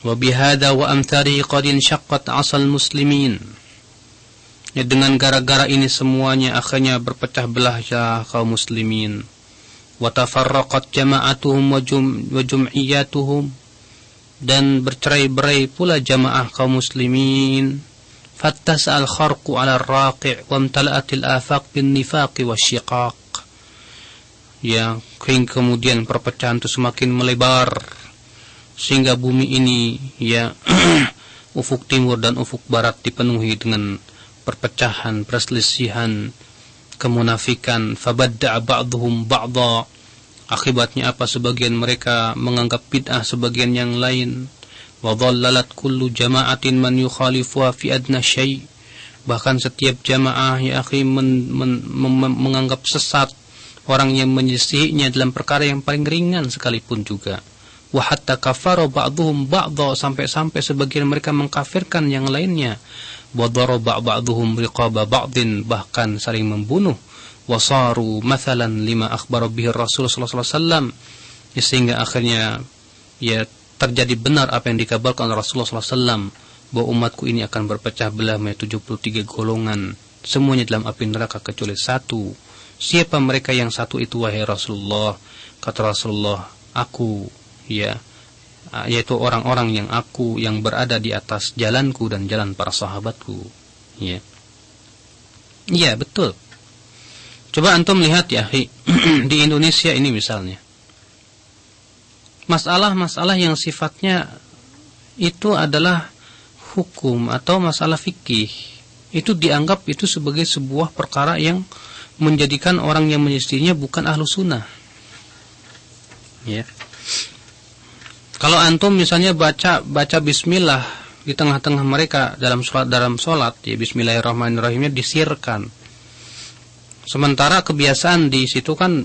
Wa bihadza wa amthalihi qad inshaqqat 'asal muslimin. Ya, dengan gara-gara ini semuanya akhirnya berpecah belah ya kaum muslimin. Wa tafarraqat jama'atuhum wa jum'iyatuhum, dan bercerai-berai pula jamaah kaum muslimin. Fattasal kharqu 'ala ar-raqi' wa imtala'atil afaq bin nifaq wasyiqaq. Ya, kemudian perpecahan itu semakin melebar sehingga bumi ini, ya, ufuk timur dan ufuk barat dipenuhi dengan perpecahan, perselisihan, kemunafikan. Fabadda'a ba'dhum ba'dha. Akibatnya apa? Sebagian mereka menganggap bid'ah sebagian yang lain. Wa dhallalat kullu jama'atin man yukhalifuha fi adna syai'. Bahkan setiap jamaah, ya akhi, menganggap sesat orang yang menyelisihinya dalam perkara yang paling ringan sekalipun juga. Wa hatta kafara ba'dhum ba'dha, sampai-sampai sebagian mereka mengkafirkan yang lainnya. Wa daraba ba'dhum riqaba ba'din, bahkan saling membunuh. Wa saru mathalan lima akhbara bihi Rasul sallallahu alaihi wasallam, sehingga akhirnya, ya, terjadi benar apa yang dikabarkan oleh Rasulullah sallallahu alaihi wasallam, bahwa umatku ini akan berpecah belah menjadi 73 golongan, semuanya dalam api neraka kecuali satu. Siapa mereka yang satu itu, wahai Rasulullah? Kata Rasulullah, aku, ya, yaitu orang-orang yang berada di atas jalanku dan jalan para sahabatku. Ya, iya, betul. Coba antum lihat, ya, di Indonesia ini misalnya, masalah-masalah yang sifatnya itu adalah hukum atau masalah fikih, itu dianggap itu sebagai sebuah perkara yang menjadikan orang yang menyelisihinya bukan ahlu sunnah. Ya. Kalau antum misalnya baca bismillah di tengah-tengah mereka dalam sholat, ya, bismillahirrahmanirrahimnya disirkan. Sementara kebiasaan di situ kan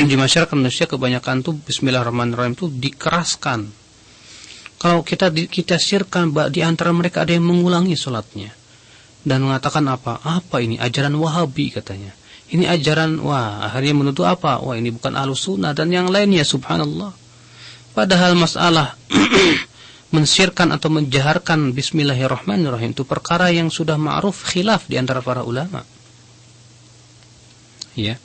di masyarakat Indonesia kebanyakan tuh bismillahirrahmanirrahim itu dikeraskan. Kalau kita sirkan, di antara mereka ada yang mengulangi sholatnya dan mengatakan apa ini ajaran Wahabi katanya. Ini ajaran, akhirnya menuduh apa? Wah, ini bukan ahlus sunnah dan yang lainnya, subhanallah. Padahal masalah mensirkan atau menjaharkan bismillahirrahmanirrahim itu perkara yang sudah ma'ruf khilaf di antara para ulama. Ya.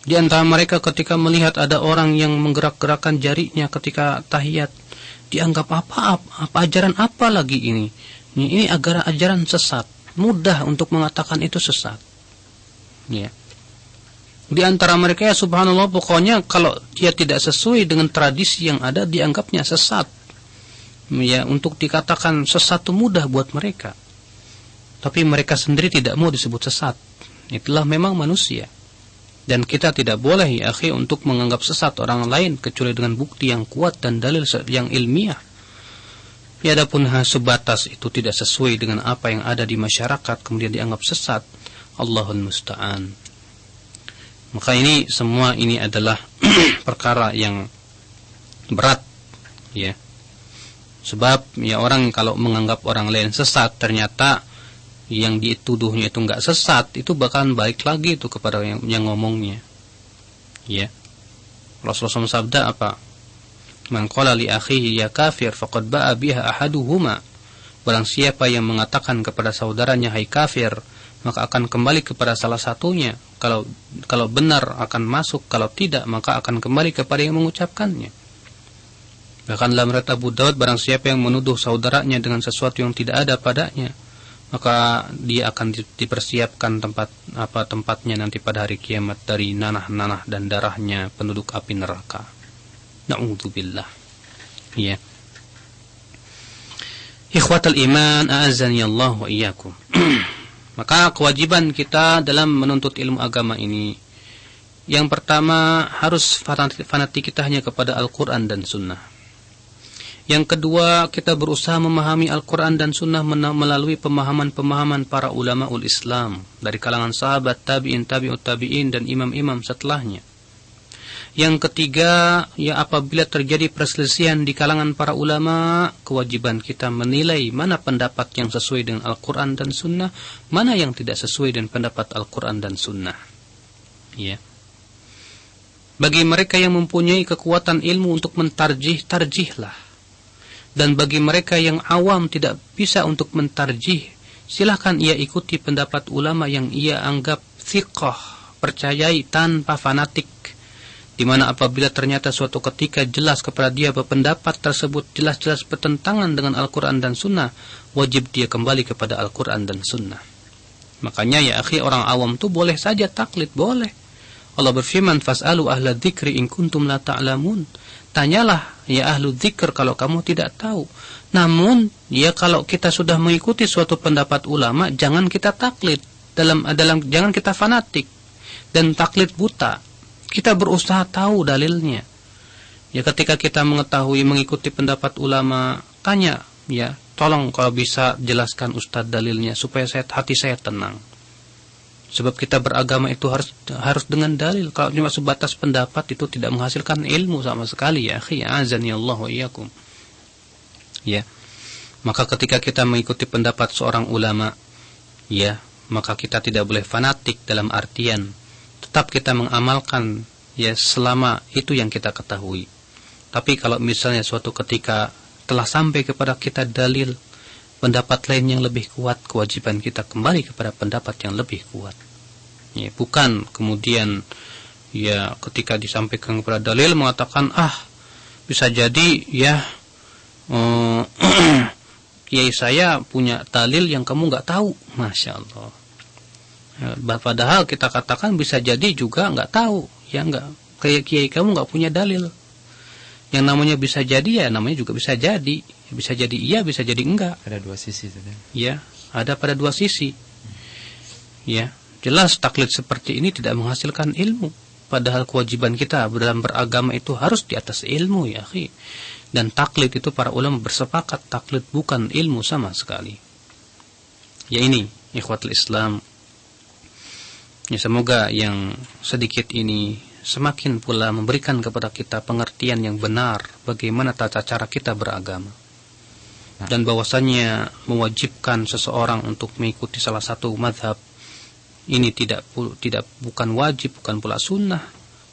Di antara mereka ketika melihat ada orang yang menggerak-gerakkan jarinya ketika tahiyat, dianggap apa ajaran apa lagi ini? Ini ajaran sesat. Mudah untuk mengatakan itu sesat. Ya. Di antara mereka, ya subhanallah, pokoknya kalau dia tidak sesuai dengan tradisi yang ada dianggapnya sesat. Ya, untuk dikatakan sesat itu mudah buat mereka. Tapi mereka sendiri tidak mau disebut sesat. Itulah memang manusia. Dan kita tidak boleh, ya akhi, untuk menganggap sesat orang lain kecuali dengan bukti yang kuat dan dalil yang ilmiah. Ya, adapun sebatas itu tidak sesuai dengan apa yang ada di masyarakat kemudian dianggap sesat, Allahul musta'an. Maka ini semua ini adalah perkara yang berat, ya. Sebab ya orang kalau menganggap orang lain sesat, ternyata yang dituduhnya itu enggak sesat, itu bakalan balik lagi itu kepada yang ngomongnya. Ya. Rasulullah SAW sabda apa? Man qala li akhihi ya kafir faqad ba'a biha ahaduhuma. Barang siapa yang mengatakan kepada saudaranya hai kafir, maka akan kembali kepada salah satunya. Kalau benar akan masuk, kalau tidak maka akan kembali kepada yang mengucapkannya. Bahkan dalam riwayat Abu Daud, barang siapa yang menuduh saudaranya dengan sesuatu yang tidak ada padanya, maka dia akan dipersiapkan tempatnya nanti pada hari kiamat dari nanah-nanah dan darahnya penduduk api neraka. Na'udzubillah. Ya. Ikhwatal iman, a'azzani Allah wa iyyakum. Maka kewajiban kita dalam menuntut ilmu agama ini, yang pertama harus fanatik kita hanya kepada Al-Quran dan Sunnah. Yang kedua, kita berusaha memahami Al-Quran dan Sunnah melalui pemahaman-pemahaman para ulamaul Islam dari kalangan sahabat, tabi'in, tabi'ut tabi'in, dan imam-imam setelahnya. Yang ketiga, ya apabila terjadi perselisihan di kalangan para ulama, kewajiban kita menilai mana pendapat yang sesuai dengan Al-Quran dan Sunnah, mana yang tidak sesuai dengan pendapat Al-Quran dan Sunnah. Ya. Bagi mereka yang mempunyai kekuatan ilmu untuk mentarjih, tarjihlah. Dan bagi mereka yang awam tidak bisa untuk mentarjih, silahkan ia ikuti pendapat ulama yang ia anggap thiqah, percayai tanpa fanatik. Di mana apabila ternyata suatu ketika jelas kepada dia bahwa pendapat tersebut jelas-jelas bertentangan dengan Al-Quran dan Sunnah, wajib dia kembali kepada Al-Quran dan Sunnah. Makanya ya akhi, orang awam tuh boleh saja taklid, boleh. Allah berfirman, fas'alu ahla dzikri in kuntum la ta'lamun. Tanyalah ya ahlu dzikr kalau kamu tidak tahu. Namun ya kalau kita sudah mengikuti suatu pendapat ulama, jangan kita taklid, jangan kita fanatik dan taklid buta. Kita berusaha tahu dalilnya. Ya ketika kita mengetahui mengikuti pendapat ulama, tanya, ya tolong kalau bisa jelaskan Ustadz dalilnya supaya hati saya tenang. Sebab kita beragama itu harus dengan dalil. Kalau cuma sebatas pendapat itu tidak menghasilkan ilmu sama sekali, ya akhi, azani Allah wa iyyakum. Ya. Maka ketika kita mengikuti pendapat seorang ulama, ya, maka kita tidak boleh fanatik dalam artian tetap kita mengamalkan ya selama itu yang kita ketahui. Tapi kalau misalnya suatu ketika telah sampai kepada kita dalil pendapat lain yang lebih kuat, kewajiban kita kembali kepada pendapat yang lebih kuat. Ya, bukan kemudian ya ketika disampaikan kepada dalil mengatakan bisa jadi ya kiai saya punya dalil yang kamu nggak tahu, masya Allah. Ya, padahal kita katakan bisa jadi juga nggak tahu, ya nggak kayak kiai kamu nggak punya dalil. Yang namanya bisa jadi ya namanya juga bisa jadi. Bisa jadi iya, bisa jadi enggak. Ada dua sisi saja. Ya, ada pada dua sisi. Ya, jelas taklid seperti ini tidak menghasilkan ilmu. Padahal kewajiban kita dalam beragama itu harus di atas ilmu, ya akhi. Dan taklid itu para ulama bersepakat taklid bukan ilmu sama sekali. Ya ini, ikhwatul Islam. Ya semoga yang sedikit ini semakin pula memberikan kepada kita pengertian yang benar bagaimana tata cara kita beragama. Dan bahwasannya mewajibkan seseorang untuk mengikuti salah satu mazhab ini bukan wajib, bukan pula sunnah,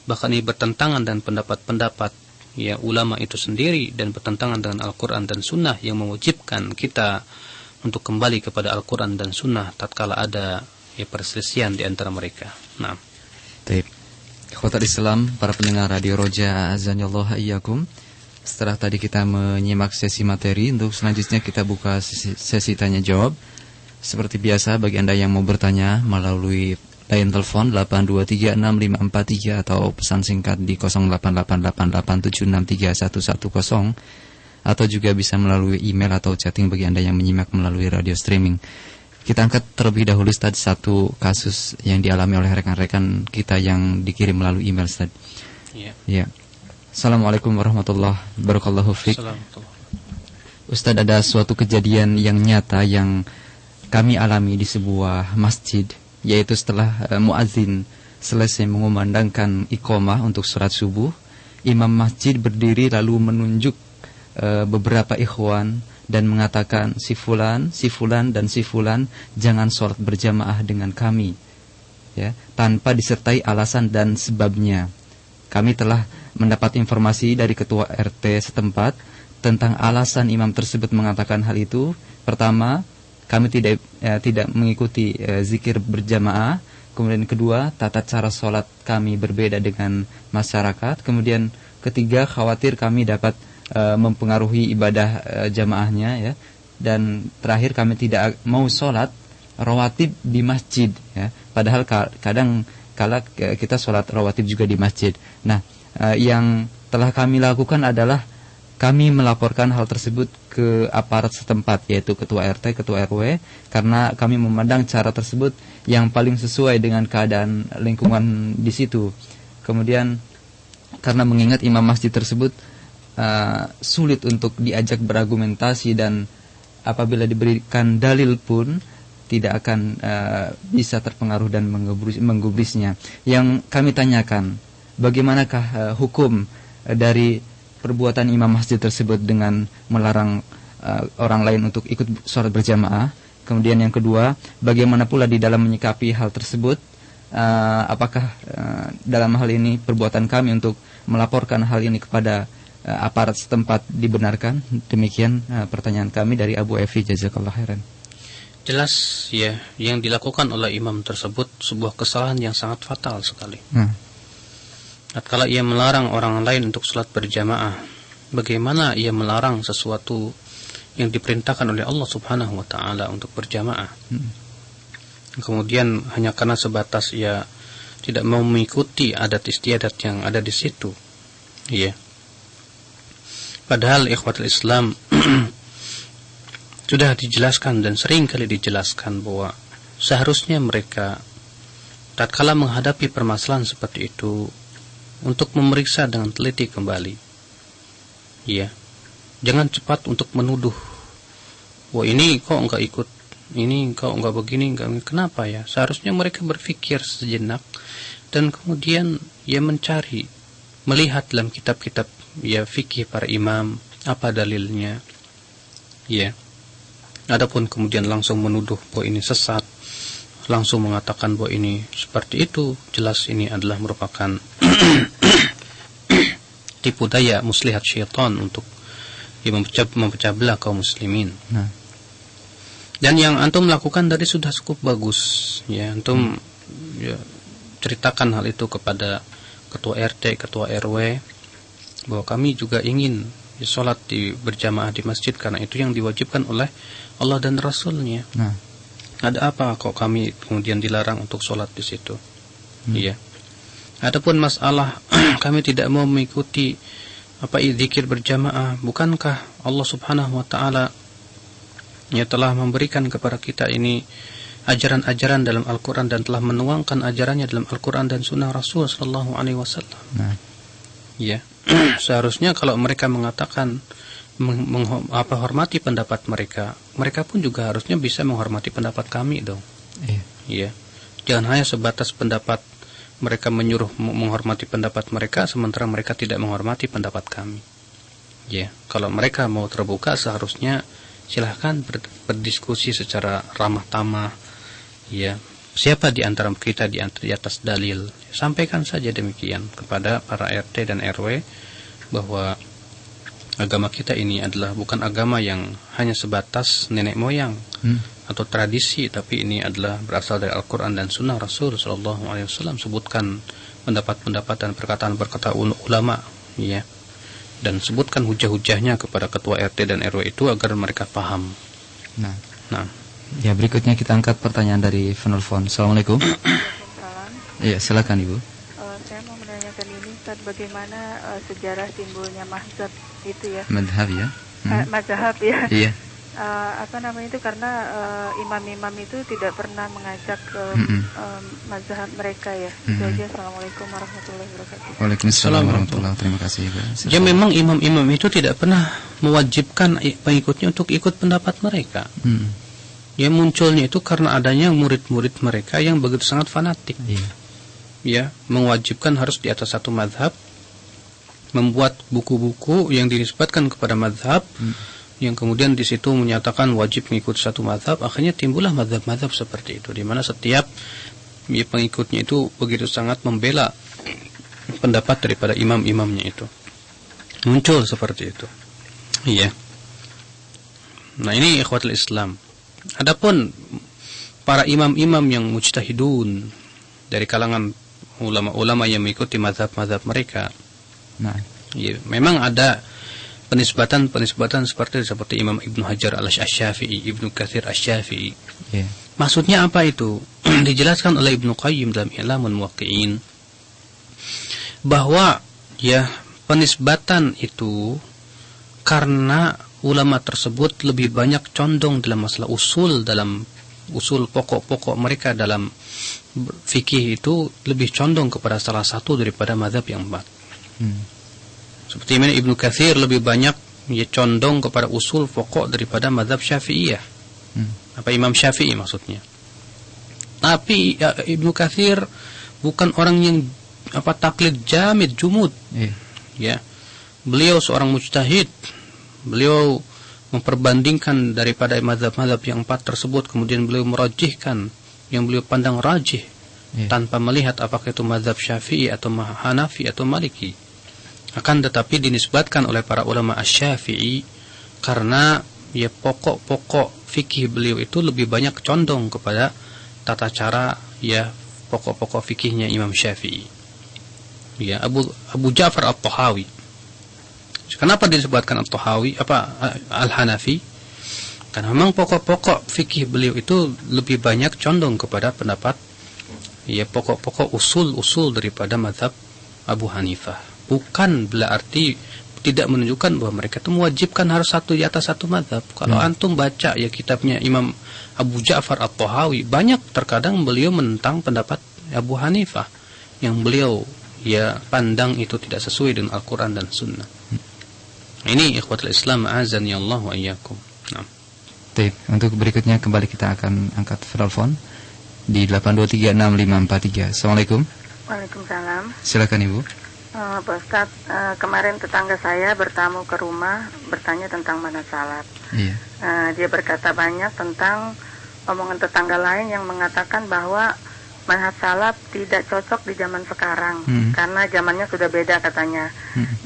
bahkan ini bertentangan dengan pendapat-pendapat ya ulama itu sendiri dan bertentangan dengan Al-Quran dan Sunnah yang mewajibkan kita untuk kembali kepada Al-Quran dan Sunnah tatkala ada ya perselisihan di antara mereka. Nah, baik. Ikhwatul Islam, para pendengar Radio Roja, azanillahu iyyakum. Setelah tadi kita menyimak sesi materi, untuk selanjutnya kita buka sesi tanya jawab. Seperti biasa, bagi Anda yang mau bertanya melalui line telepon 8236543 atau pesan singkat di 088887631110, atau juga bisa melalui email atau chatting bagi Anda yang menyimak melalui radio streaming. Kita angkat terlebih dahulu Ustaz satu kasus yang dialami oleh rekan-rekan kita yang dikirim melalui email Ustaz. Iya. Ya. Assalamualaikum warahmatullahi wabarakatuh. Ustaz, ada suatu kejadian yang nyata yang kami alami di sebuah masjid, yaitu setelah muadzin selesai mengumandangkan iqamah untuk sholat subuh, imam masjid berdiri lalu menunjuk beberapa ikhwan dan mengatakan, si fulan, dan si fulan jangan sholat berjamaah dengan kami, ya, tanpa disertai alasan dan sebabnya. Kami telah mendapat informasi dari ketua RT setempat tentang alasan imam tersebut mengatakan hal itu. Pertama, kami tidak mengikuti zikir berjamaah. Kemudian kedua, tata cara sholat kami berbeda dengan masyarakat. Kemudian ketiga, khawatir kami dapat mempengaruhi ibadah jamaahnya, ya. Dan terakhir, kami tidak mau sholat rawatib di masjid, ya. Padahal kadang kala kita sholat rawatib juga di masjid. Nah, yang telah kami lakukan adalah kami melaporkan hal tersebut ke aparat setempat, yaitu ketua RT, ketua RW, karena kami memandang cara tersebut yang paling sesuai dengan keadaan lingkungan di situ. Kemudian karena mengingat imam masjid tersebut sulit untuk diajak berargumentasi, dan apabila diberikan dalil pun tidak akan bisa terpengaruh dan menggubrisnya. Yang kami tanyakan, bagaimanakah hukum dari perbuatan imam masjid tersebut dengan melarang orang lain untuk ikut sholat berjamaah? Kemudian yang kedua, bagaimana pula di dalam menyikapi hal tersebut? Apakah dalam hal ini perbuatan kami untuk melaporkan hal ini kepada aparat setempat dibenarkan? Demikian pertanyaan kami dari Abu Evi, jazakallah khairan. Jelas ya, yang dilakukan oleh imam tersebut sebuah kesalahan yang sangat fatal sekali. Tatkala ia melarang orang lain untuk sholat berjamaah, bagaimana ia melarang sesuatu yang diperintahkan oleh Allah Subhanahu wa Ta'ala untuk berjamaah? Kemudian hanya karena sebatas ia tidak mau mengikuti adat istiadat yang ada di situ, ya. Padahal ikhwatul Islam sudah dijelaskan dan sering kali dijelaskan bahwa seharusnya mereka tatkala menghadapi permasalahan seperti itu untuk memeriksa dengan teliti kembali, ya. Jangan cepat untuk menuduh, wah ini kok enggak ikut, ini kok enggak begini, enggak, kenapa ya? Seharusnya mereka berpikir sejenak dan kemudian ya mencari, melihat dalam kitab-kitab ya fikih para imam apa dalilnya, ya. Adapun kemudian langsung menuduh bahwa ini sesat, langsung mengatakan bahwa ini seperti itu, jelas ini adalah merupakan tipu daya muslihat syaitan untuk memecah belah kaum muslimin. Dan yang antum lakukan tadi sudah cukup bagus, ya. Antum ya, ceritakan hal itu kepada ketua RT, ketua RW, bahwa kami juga ingin sholat berjamaah di masjid karena itu yang diwajibkan oleh Allah dan Rasulnya. Ada apa kok kami kemudian dilarang untuk sholat di situ? Iya. Adapun masalah kami tidak mau mengikuti zikir berjamaah, bukankah Allah Subhanahu wa Ta'ala ya telah memberikan kepada kita ini ajaran-ajaran dalam Al-Quran dan telah menuangkan ajarannya dalam Al-Quran dan Sunnah Rasul Sallallahu Alaihi Wasallam. Ya, seharusnya kalau mereka mengatakan hormati pendapat mereka, mereka pun juga harusnya bisa menghormati pendapat kami dong. Iya. Jangan hanya sebatas pendapat mereka menyuruh menghormati pendapat mereka, sementara mereka tidak menghormati pendapat kami. Ya, kalau mereka mau terbuka, seharusnya silahkan berdiskusi secara ramah tamah. Ya, siapa di antara kita di atas dalil? Sampaikan saja demikian kepada para RT dan RW bahwa agama kita ini adalah bukan agama yang hanya sebatas nenek moyang atau tradisi, tapi ini adalah berasal dari Al-Quran dan Sunnah Rasul Sallallahu Alaihi Wasallam. Sebutkan pendapat-pendapat dan perkataan-perkataan ulama, ya, dan sebutkan hujah-hujahnya kepada ketua RT dan RW itu agar mereka paham. Nah, ya, berikutnya kita angkat pertanyaan dari penelpon. Assalamualaikum. Iya, silakan Ibu. Saya mau menanyakan ini, Ustaz, bagaimana sejarah timbulnya mazhab itu ya? Mazhab ya? Mazhab ya. Iya. Itu karena imam-imam itu tidak pernah mengajak mazhab mereka ya. Itu aja. Assalamualaikum warahmatullahi wabarakatuh. Waalaikumsalam warahmatullahi wabarakatuh. Terima kasih Ibu. Ya, memang imam-imam itu tidak pernah mewajibkan pengikutnya untuk ikut pendapat mereka. Ya, munculnya itu karena adanya murid-murid mereka yang begitu sangat fanatik. ya mewajibkan harus di atas satu mazhab, membuat buku-buku yang dinisbatkan kepada mazhab, yang kemudian di situ menyatakan wajib mengikuti satu mazhab. Akhirnya timbullah mazhab-mazhab seperti itu, di mana setiap pengikutnya itu begitu sangat membela pendapat daripada imam-imamnya itu. Muncul seperti itu. Iya. Nah, ini ikhwatul Islam. Adapun para imam-imam yang mujtahidun dari kalangan ulama-ulama yang mengikuti mazhab-mazhab mereka. Nah, ya, memang ada penisbatan seperti Imam Ibnu Hajar al-Syafi'i, Ibnu Katsir asy-Syafi'i. Yeah. Maksudnya apa itu? Dijelaskan oleh Ibnu Qayyim dalam I'lamul Muwaqqi'in bahwa ya penisbatan itu karena ulama tersebut lebih banyak condong dalam masalah usul, dalam usul pokok-pokok mereka dalam fikih itu lebih condong kepada salah satu daripada mazhab yang empat. Seperti mana Ibnu Katsir lebih banyak condong kepada usul pokok daripada mazhab Syafi'iyah. Apa Imam Syafi'i maksudnya. Tapi ya, Ibnu Katsir bukan orang yang taklid jamid jumud. Ya. Beliau seorang mujtahid. Beliau memperbandingkan daripada mazhab-mazhab yang empat tersebut, kemudian beliau merajihkan yang beliau pandang rajih tanpa melihat apakah itu mazhab Syafi'i atau Hanafi atau Maliki. Akan tetapi dinisbatkan oleh para ulama Asy-Syafi'i karena ya pokok-pokok fikih beliau itu lebih banyak condong kepada tata cara ya pokok-pokok fikihnya Imam Syafi'i. Ya, Abu Ja'far At-Tahawi. Kenapa disebutkan At-Tahawi Al-Hanafi? Karena memang pokok-pokok fikih beliau itu lebih banyak condong kepada pendapat ya pokok-pokok usul-usul daripada mazhab Abu Hanifah. Bukan berarti tidak menunjukkan bahwa mereka itu mewajibkan harus satu di atas satu mazhab. Kalau antum baca ya kitabnya Imam Abu Ja'far At-Tahawi, banyak terkadang beliau menentang pendapat Abu Hanifah yang beliau ya pandang itu tidak sesuai dengan Al-Quran dan Sunnah. Ini ikhwatul Islam azani Allah wa iyyakum. Nah. Baik, untuk berikutnya kembali kita akan angkat telepon di 8236543. Assalamualaikum. Waalaikumsalam. Silakan Ibu. Pak Ustaz, kemarin tetangga saya bertamu ke rumah bertanya tentang manhaj salaf. Iya. Dia berkata banyak tentang omongan tetangga lain yang mengatakan bahwa manhaj salaf tidak cocok di zaman sekarang karena zamannya sudah beda katanya.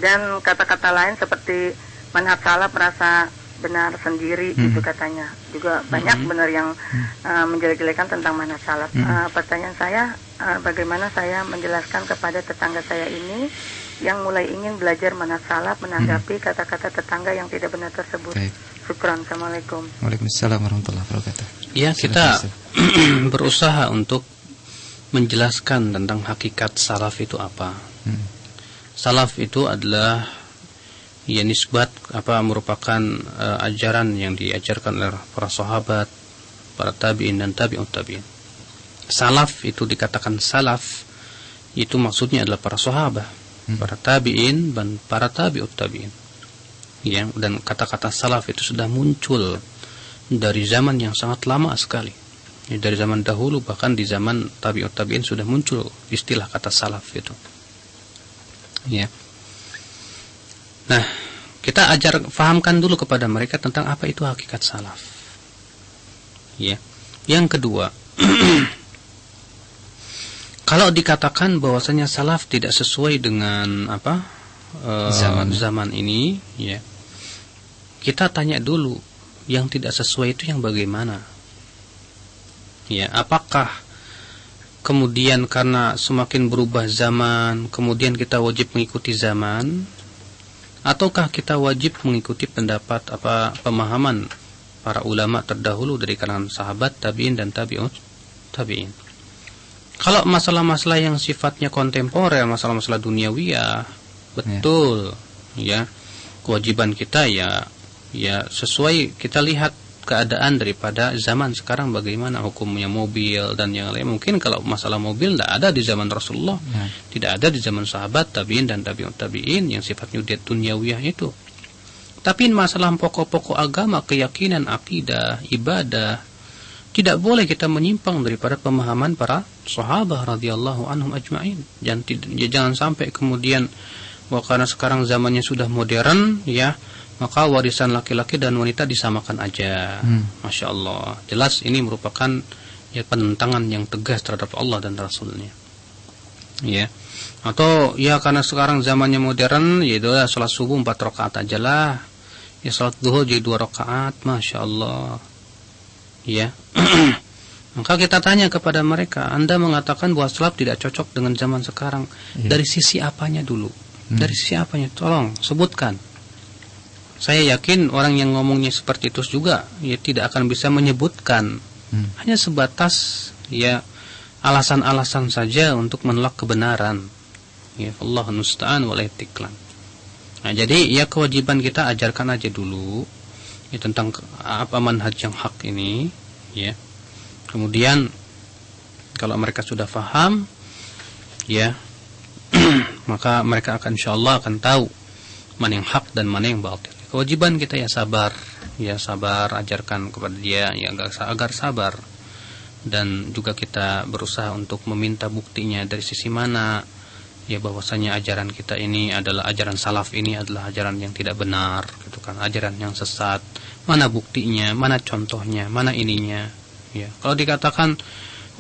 Dan kata-kata lain seperti manhaj salaf merasa benar sendiri itu katanya. Juga banyak benar yang menjelek-jelekan tentang manhaj salaf. Pertanyaan saya, bagaimana saya menjelaskan kepada tetangga saya ini yang mulai ingin belajar manhaj salaf menanggapi kata-kata tetangga yang tidak benar tersebut. Syukran. Assalamualaikum. Waalaikumsalam warahmatullahi wabarakatuh. Ya, kita berusaha untuk menjelaskan tentang hakikat salaf itu apa. Salaf itu adalah ya nisbat merupakan ajaran yang diajarkan oleh para sahabat, para tabi'in dan tabi'ut tabi'in. Salaf itu dikatakan salaf itu maksudnya adalah para sahabat, para tabi'in dan para tabi'ut tabi'in. Ya, dan kata-kata salaf itu sudah muncul dari zaman yang sangat lama sekali. Ya, dari zaman dahulu, bahkan di zaman tabi'ut tabi'in sudah muncul istilah kata salaf itu. Ya. Nah, kita fahamkan dulu kepada mereka tentang apa itu hakikat salaf. Ya. Yang kedua, kalau dikatakan bahwasanya salaf tidak sesuai dengan zaman ini, ya. Kita tanya dulu, yang tidak sesuai itu yang bagaimana? Ya, apakah kemudian karena semakin berubah zaman, kemudian kita wajib mengikuti zaman, ataukah kita wajib mengikuti pendapat pemahaman para ulama terdahulu dari kalangan sahabat, tabi'in dan tabi'ut tabi'in? Kalau masalah-masalah yang sifatnya kontemporer, masalah-masalah duniawiyah, betul, ya, kewajiban kita ya sesuai kita lihat keadaan daripada zaman sekarang, bagaimana hukumnya mobil dan yang lain. Mungkin kalau masalah mobil tidak ada di zaman Rasulullah, tidak ada di zaman sahabat, tabi'in dan tabi'ut tabi'in yang sifatnya duniawiyah itu. Tapi masalah pokok-pokok agama, keyakinan, akidah, ibadah, tidak boleh kita menyimpang daripada pemahaman para sahabat radhiyallahu anhum ajma'in. Jangan sampai kemudian karena sekarang zamannya sudah modern, ya, maka warisan laki-laki dan wanita disamakan aja. Masya Allah. Jelas ini merupakan ya penentangan yang tegas terhadap Allah dan Rasulnya. Ya. Atau ya karena sekarang zamannya modern, ya itulah salat subuh 4 rakaat aja lah. Ya salat zuhur jadi 2 rakaat, Masya Allah. Ya. Maka kita tanya kepada mereka, Anda mengatakan bahwa salat tidak cocok dengan zaman sekarang. Dari sisi apanya dulu? Dari sisi apanya? Tolong sebutkan. Saya yakin orang yang ngomongnya seperti itu juga ya tidak akan bisa menyebutkan. Hanya sebatas ya alasan-alasan saja untuk menolak kebenaran. Ya Allah musta'an wal istiqlan. Nah, jadi ya kewajiban kita ajarkan aja dulu ya tentang apa manhaj yang hak ini, ya. Kemudian kalau mereka sudah paham, ya, maka mereka akan insyaallah akan tahu mana yang hak dan mana yang batil. Kewajiban kita ya sabar ajarkan kepada dia ya agar sabar, dan juga kita berusaha untuk meminta buktinya dari sisi mana ya bahwasanya ajaran kita ini adalah ajaran salaf, ini adalah ajaran yang tidak benar, gitu kan, ajaran yang sesat. Mana buktinya, mana contohnya, mana ininya, ya. Kalau dikatakan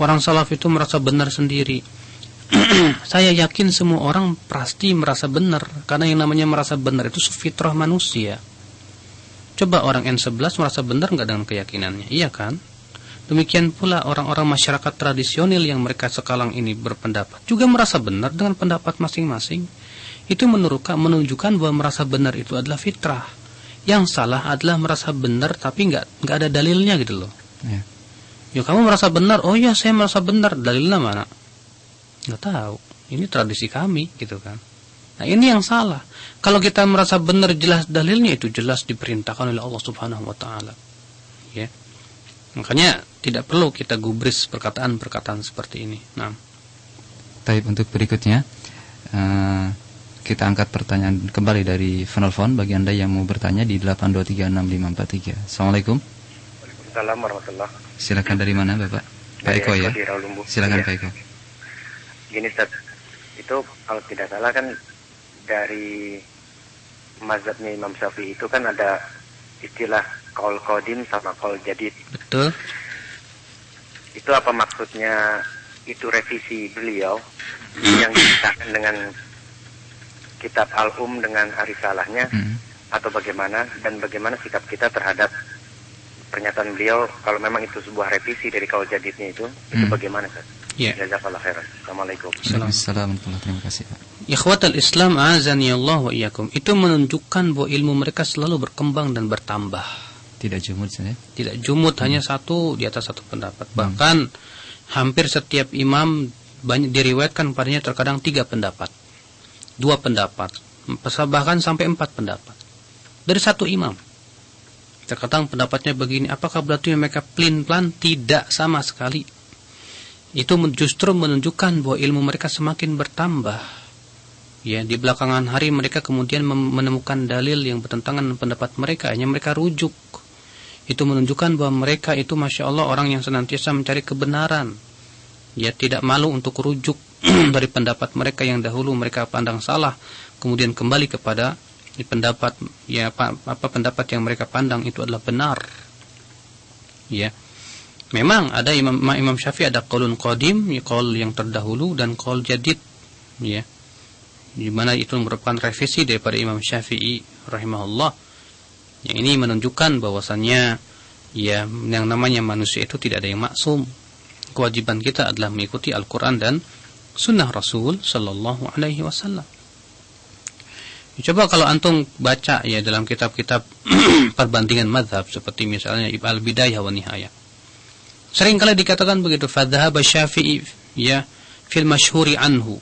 orang salaf itu merasa benar sendiri, saya yakin semua orang pasti merasa benar, karena yang namanya merasa benar itu fitrah manusia. Coba orang N11 merasa benar nggak dengan keyakinannya, iya kan? Demikian pula orang-orang masyarakat tradisional yang mereka sekarang ini berpendapat juga merasa benar dengan pendapat masing-masing. Itu menunjukkan bahwa merasa benar itu adalah fitrah. Yang salah adalah merasa benar tapi nggak ada dalilnya gitu loh. Ya kamu merasa benar, oh ya saya merasa benar, dalilnya mana? Nggak tahu. Ini tradisi kami gitu kan. Nah ini yang salah. Kalau kita merasa benar jelas dalilnya, itu jelas diperintahkan oleh Allah Subhanahu Wa Taala. Ya. Makanya tidak perlu kita gubris perkataan-perkataan seperti ini. Nah, Taib, untuk berikutnya kita angkat pertanyaan kembali dari penelpon bagi Anda yang mau bertanya di 8236543. Assalamualaikum. Waalaikumsalam warahmatullahi. Silakan, dari mana Bapak? Pak Eko ya. Silakan Pak Eko. Gini Ustaz, itu kalau tidak salah kan dari mazhabnya Imam Syafi'i itu kan ada istilah qaul qadim sama qaul jadid. Betul. Itu apa maksudnya? Itu revisi beliau yang disahkan dengan kitab Al-Um dengan Arisalahnya, atau bagaimana, dan bagaimana sikap kita terhadap pernyataan beliau kalau memang itu sebuah revisi dari qaul jadidnya itu bagaimana Ustaz? Ya. Jazakallahu khairan. Assalamualaikum. Assalamualaikum. Terima kasih Pak. Ikhwatal Islam azani Allah wa iyyakum. Itu menunjukkan bahwa ilmu mereka selalu berkembang dan bertambah. Tidak jumud saja. Tidak jumud hanya satu di atas satu pendapat. Bahkan hampir setiap imam banyak diriwayatkan padanya terkadang 3 pendapat, 2 pendapat, bahkan sampai 4 pendapat dari satu imam. Terkadang pendapatnya begini, apakah berarti mereka pelin-pelan? Tidak sama sekali. Itu justru menunjukkan bahwa ilmu mereka semakin bertambah. Ya, di belakangan hari mereka kemudian menemukan dalil yang bertentangan dengan pendapat mereka, hanya mereka rujuk. Itu menunjukkan bahwa mereka itu Masya Allah orang yang senantiasa mencari kebenaran. Ya, tidak malu untuk rujuk dari pendapat mereka yang dahulu mereka pandang salah, kemudian kembali kepada pendapat ya apa pendapat yang mereka pandang itu adalah benar. Ya. Memang ada Imam Syafi'i ada qaulun qadim, ya, qaul yang terdahulu, dan qaul jadid, ya. Di mana itu merupakan revisi daripada Imam Syafi'i rahimahullah. Yang ini menunjukkan bahwasannya ya yang namanya manusia itu tidak ada yang maksum. Kewajiban kita adalah mengikuti Al-Qur'an dan sunnah Rasul sallallahu alaihi wasallam. Coba kalau antum baca ya dalam kitab-kitab perbandingan mazhab seperti misalnya Al-Bidayah wa Nihayah. Sering kali dikatakan begitu, fadhhaba Syafi'i ya fil masyhuri anhu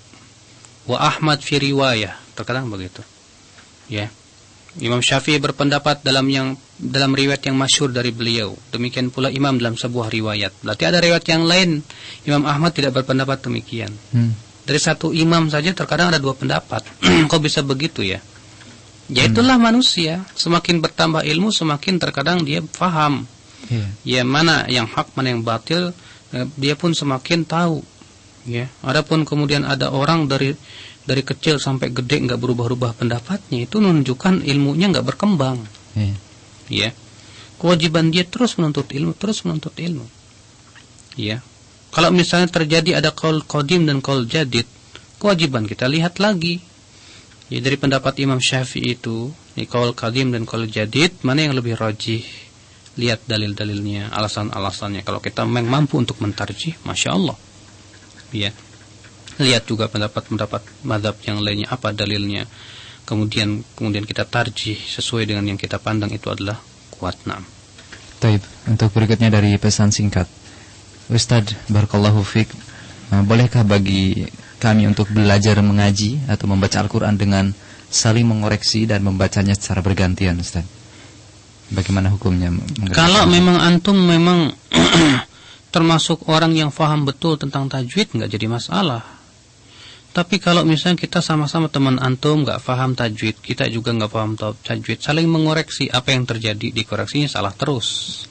wa Ahmad fi riwayah, terkadang begitu. Ya. Imam Syafi'i berpendapat dalam riwayat yang masyhur dari beliau. Demikian pula imam dalam sebuah riwayat. Berarti ada riwayat yang lain Imam Ahmad tidak berpendapat demikian. Dari satu imam saja terkadang ada 2 pendapat. Kok bisa begitu ya? Ya itulah manusia, semakin bertambah ilmu semakin terkadang dia paham Ya, mana yang hak, mana yang batil, dia pun semakin tahu. Ya, adapun kemudian ada orang dari kecil sampai gede nggak berubah-ubah pendapatnya, itu menunjukkan ilmunya nggak berkembang. Ya, kewajiban dia terus menuntut ilmu. Ya, kalau misalnya terjadi ada qaul qadim dan qaul jadid, kewajiban kita lihat lagi. Ya, dari pendapat Imam Syafi'i itu, qaul qadim dan qaul jadid, mana yang lebih rajih? Lihat dalil-dalilnya, alasan-alasannya. Kalau kita memang mampu untuk mentarjih, Masya Allah. Ya. Lihat juga pendapat-pendapat mazhab yang lainnya, apa dalilnya. Kemudian kita tarjih sesuai dengan yang kita pandang itu adalah kuat. Naam. Taib. Untuk berikutnya dari pesan singkat. Ustadz, barakallahu fiik, bolehkah bagi kami untuk belajar mengaji atau membaca Al-Quran dengan saling mengoreksi dan membacanya secara bergantian, Ustadz? Bagaimana hukumnya? Kalau memang antum memang termasuk orang yang faham betul tentang tajwid, nggak jadi masalah. Tapi kalau misalnya kita sama-sama teman antum nggak faham tajwid, kita juga nggak paham tajwid, saling mengoreksi, apa yang terjadi dikoreksinya salah terus.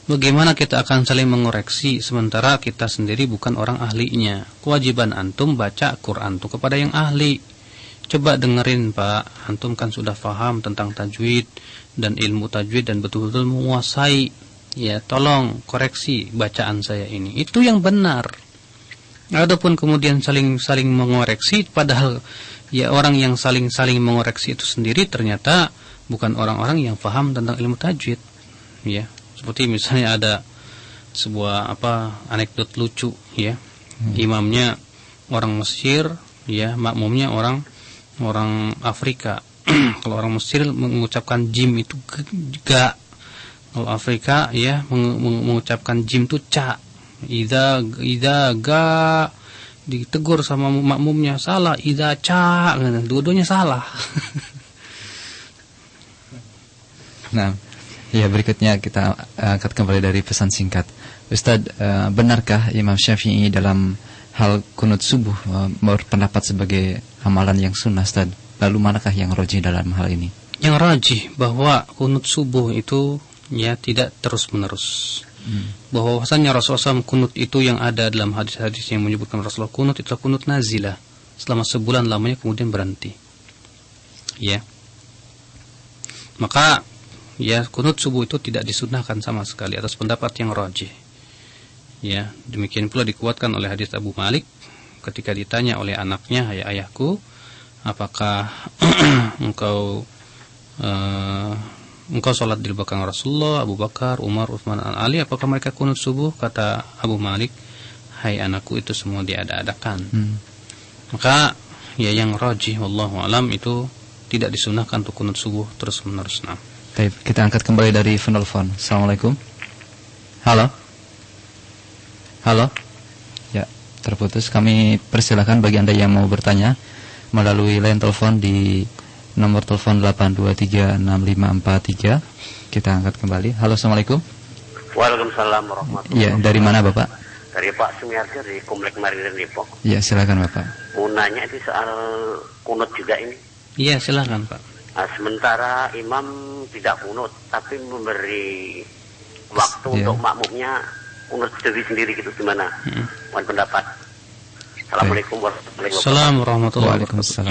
Bagaimana kita akan saling mengoreksi sementara kita sendiri bukan orang ahlinya? Kewajiban antum baca Quran itu kepada yang ahli. Coba dengerin Pak, antum kan sudah faham tentang tajwid dan ilmu tajwid dan betul-betul menguasai. Ya, tolong koreksi bacaan saya ini. Itu yang benar. Adapun kemudian saling mengoreksi, padahal ya orang yang saling mengoreksi itu sendiri ternyata bukan orang-orang yang faham tentang ilmu tajwid. Ya, seperti misalnya ada sebuah anekdot lucu, ya. Imamnya orang Mesir, ya, makmumnya orang Afrika. Kalau orang Mesir mengucapkan jim itu ga. Kalau Afrika, ya, mengucapkan jim itu ca. Idza ga, ditegur sama makmumnya, salah. Idza ca, dua-duanya salah. Nah, ya, berikutnya kita angkat kembali dari pesan singkat. Ustadz, benarkah Imam Syafi'i dalam hal kunut subuh berpendapat sebagai amalan yang sunnah, Ustadz? Lalu manakah yang rajih dalam hal ini? Yang rajih bahwa kunut subuh itu ya tidak terus-menerus. Bahwasanya Rasulullah SAW kunut itu yang ada dalam hadis-hadis yang menyebutkan Rasulullah kunut itu kunut nazilah, selama sebulan lamanya kemudian berhenti. Ya. Maka ya kunut subuh itu tidak disunnahkan sama sekali atas pendapat yang rajih. Ya, demikian pula dikuatkan oleh hadis Abu Malik ketika ditanya oleh anaknya, "Hai ayahku, apakah engkau sholat di belakang Rasulullah, Abu Bakar, Umar, Utsman, dan Ali, apakah mereka kunut subuh?" Kata Abu Malik, "Hai anakku, itu semua diada-adakan." Maka ya yang rajih wallahu alam itu tidak disunahkan untuk kunut subuh terus-menerus. Nah. Baik, kita angkat kembali dari penelpon. Assalamualaikum. Halo. Ya, terputus. Kami persilakan bagi Anda yang mau bertanya melalui line telepon di nomor telepon 8236543. Kita angkat kembali. Halo, assalamualaikum. Waalaikumsalam warahmatullahi wabarakatuh. Ya, dari mana Bapak? Dari Pak Sumiarjo di Komplek Marinir Depok. Ya, silakan Bapak. Mau nanya itu soal kunut juga ini. Iya, silakan Pak. Nah, sementara imam tidak kunut, tapi memberi waktu untuk makmumnya kunut sendiri gitu, gimana? Mohon pendapat. Assalamualaikum warahmatullahi wabarakatuh.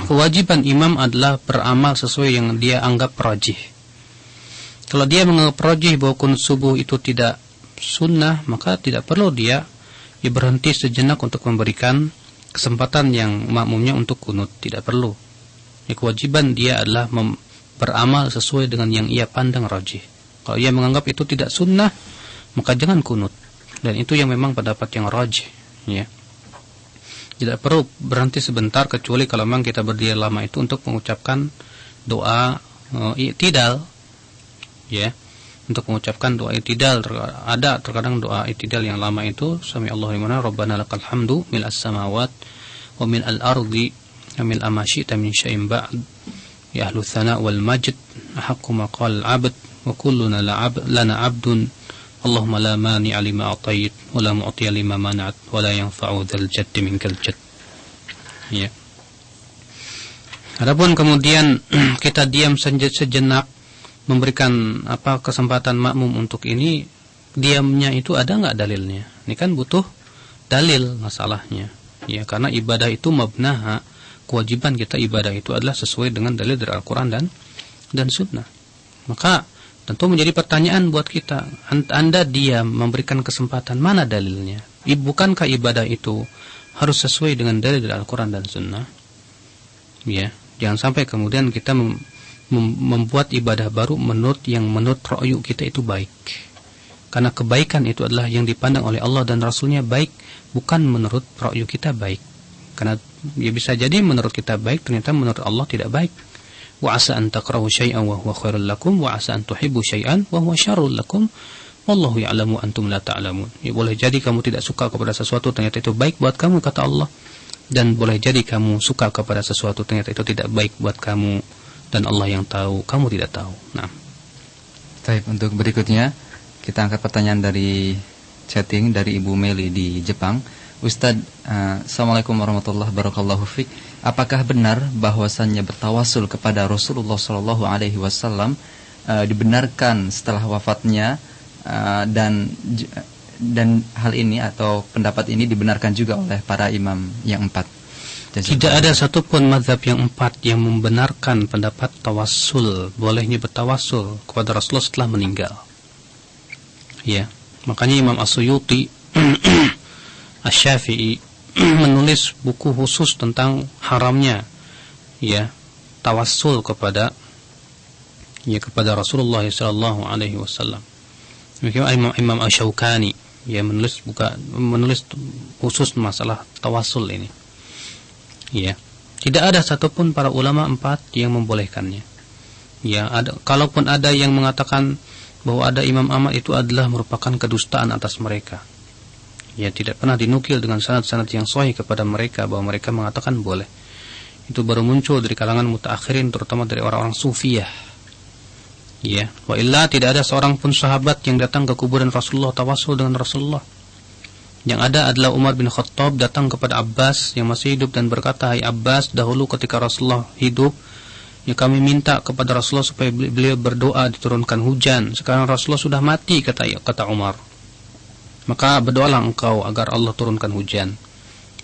Kewajiban imam adalah beramal sesuai yang dia anggap rajih. Kalau dia menganggap rajih bahwa kunut subuh itu tidak sunnah, maka tidak perlu dia berhenti sejenak untuk memberikan kesempatan yang makmumnya untuk kunut. Tidak perlu. Ya, kewajiban dia adalah beramal sesuai dengan yang ia pandang rajih. Kalau ia menganggap itu tidak sunnah, maka jangan kunut. Dan itu yang memang pendapat yang rajih, ya. Tidak perlu berhenti sebentar, kecuali kalau memang kita berdiri lama itu untuk mengucapkan doa i'tidal, ya. Untuk mengucapkan doa i'tidal, ada terkadang doa i'tidal yang lama itu, sami Allahu liman rabbana lakal hamdu mil'as samawat wa mil'al ardi wa mil'a ma syi'ta min syai'in ba'd ya ahlu tsana wal majd ahaqqu ma qala al 'abd wa kulluna lana 'abdun Allahumma la mani'a lima a'tait wa la mu'tiya lima mana'at wa la yanfa'u dzal jaddi minkal jadd. Ya. Adapun kemudian kita diam sejenak memberikan kesempatan makmum untuk ini, diamnya itu ada nggak dalilnya? Ini kan butuh dalil masalahnya. Ya, karena ibadah itu mabnaha, kewajiban kita ibadah itu adalah sesuai dengan dalil dari Al-Quran dan Sunnah. Maka tentu menjadi pertanyaan buat kita, Anda diam memberikan kesempatan, mana dalilnya? Bukankah ibadah itu harus sesuai dengan dalil dari Al-Quran dan Sunnah? Ya, jangan sampai kemudian kita membuat ibadah baru menurut ra'yu kita itu baik. Karena kebaikan itu adalah yang dipandang oleh Allah dan Rasulnya baik, bukan menurut ra'yu kita baik. Karena ya bisa jadi menurut kita baik, ternyata menurut Allah tidak baik. Wa asa an takrahu syai'an wa huwa khairul lakum, wa asa an tuhibbu syai'an wa huwa syarrul lakum, wallahu ya'lamu antum la ta'lamun. Ya, boleh jadi kamu tidak suka kepada sesuatu, ternyata itu baik buat kamu, kata Allah. Dan boleh jadi kamu suka kepada sesuatu, ternyata itu tidak baik buat kamu, dan Allah yang tahu, kamu tidak tahu. Nah. Baik, untuk berikutnya kita angkat pertanyaan dari chatting dari Ibu Meli di Jepang. Ustadz, Assalamualaikum warahmatullahi wabarakatuh. Apakah benar bahwasannya bertawasul kepada Rasulullah SAW dibenarkan setelah wafatnya, dan hal ini atau pendapat ini dibenarkan juga oleh para imam yang 4? Tidak ada satupun mazhab yang 4 yang membenarkan pendapat tawassul, bolehnya bertawasul kepada Rasulullah setelah meninggal. Ya, makanya Imam As-Suyuti Asy-Syafi'i menulis buku khusus tentang haramnya ya tawassul kepada Rasulullah sallallahu alaihi wasallam. Imam Asy-Syaukani ya menulis khusus masalah tawassul ini. Ya, tidak ada satupun para ulama 4 yang membolehkannya. Ya, kalaupun ada yang mengatakan bahwa ada imam Ahmad, itu adalah merupakan kedustaan atas mereka. Ya, tidak pernah dinukil dengan sanad-sanad yang sahih kepada mereka bahwa mereka mengatakan boleh. Itu baru muncul dari kalangan mutaakhirin, terutama dari orang-orang sufiyah. Ya, wa illa tidak ada seorang pun sahabat yang datang ke kuburan Rasulullah tawassul dengan Rasulullah. Yang ada adalah Umar bin Khattab datang kepada Abbas yang masih hidup dan berkata, "Hai Abbas, dahulu ketika Rasulullah hidup, ya kami minta kepada Rasulullah supaya beliau berdoa diturunkan hujan. Sekarang Rasulullah sudah mati," kata Umar. "Maka berdoalah engkau agar Allah turunkan hujan."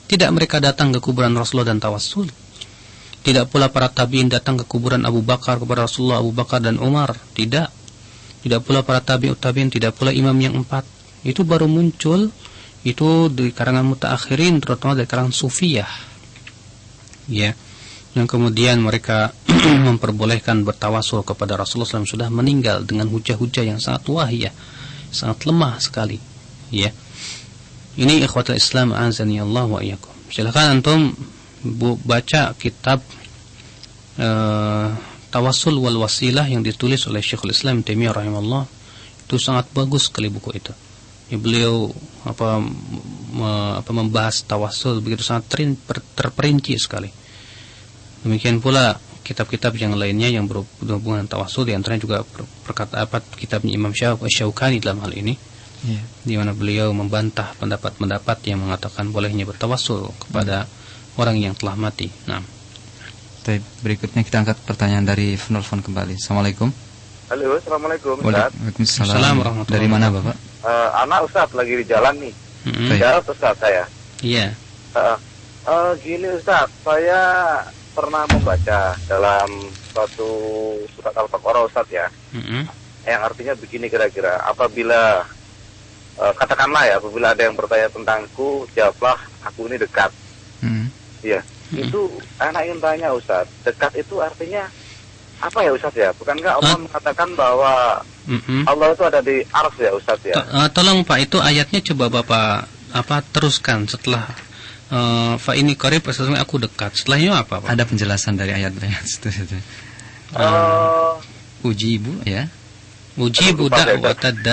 Tidak mereka datang ke kuburan Rasulullah dan tawassul. Tidak pula para tabi'in datang ke kuburan Abu Bakar kepada Rasulullah, Abu Bakar dan Umar. Tidak. Tidak pula para tabi'in, tidak pula imam yang 4. Itu baru muncul itu di kalangan mutaakhirin, terutama dari kalangan sufiyah. Ya. Yang kemudian mereka memperbolehkan bertawasul kepada Rasulullah SAW sudah meninggal dengan hujah-hujah yang sangat wahiyah, sangat lemah sekali. Ya. Ini ikhwatul Islam azani Allah wa iyyakum. Silakan antum baca kitab Tawassul wal Wasilah yang ditulis oleh Syekhul Islam Taimiyah rahimahullah. Itu sangat bagus sekali buku itu. Ya, beliau membahas tawassul begitu sangat terperinci sekali. Demikian pula kitab-kitab yang lainnya yang berhubungan tawassul, di antaranya juga kitabnya Imam Syaukani dalam hal ini. Yeah. Di mana beliau membantah pendapat-pendapat yang mengatakan bolehnya bertawassul kepada orang yang telah mati. Nah. Berikutnya kita angkat pertanyaan dari penelpon kembali. Assalamualaikum. Halo, assalamualaikum. Waalaikumsalam. Dari mana Bapak? Anak Ustaz lagi di jalan nih. Jalan Ustaz saya. Iya. Gini Ustaz, saya pernah membaca dalam suatu surat Al-Baqarah Ustaz ya. Yang artinya begini kira-kira, apabila katakanlah ya, apabila ada yang bertanya tentangku, jawablah aku ini dekat. Iya. Itu anak ingin tanya Ustaz, dekat itu artinya apa ya Ustaz ya? Bukankah Allah mengatakan bahwa Allah itu ada di arsy ya Ustaz ya? Tolong Pak, itu ayatnya coba Bapak teruskan setelah fa ini qarib, sesungguhnya aku dekat. Setelahnya apa Pak? Ada penjelasan dari ayat-ayat itu. Ujibu ya. Ujibu da'watad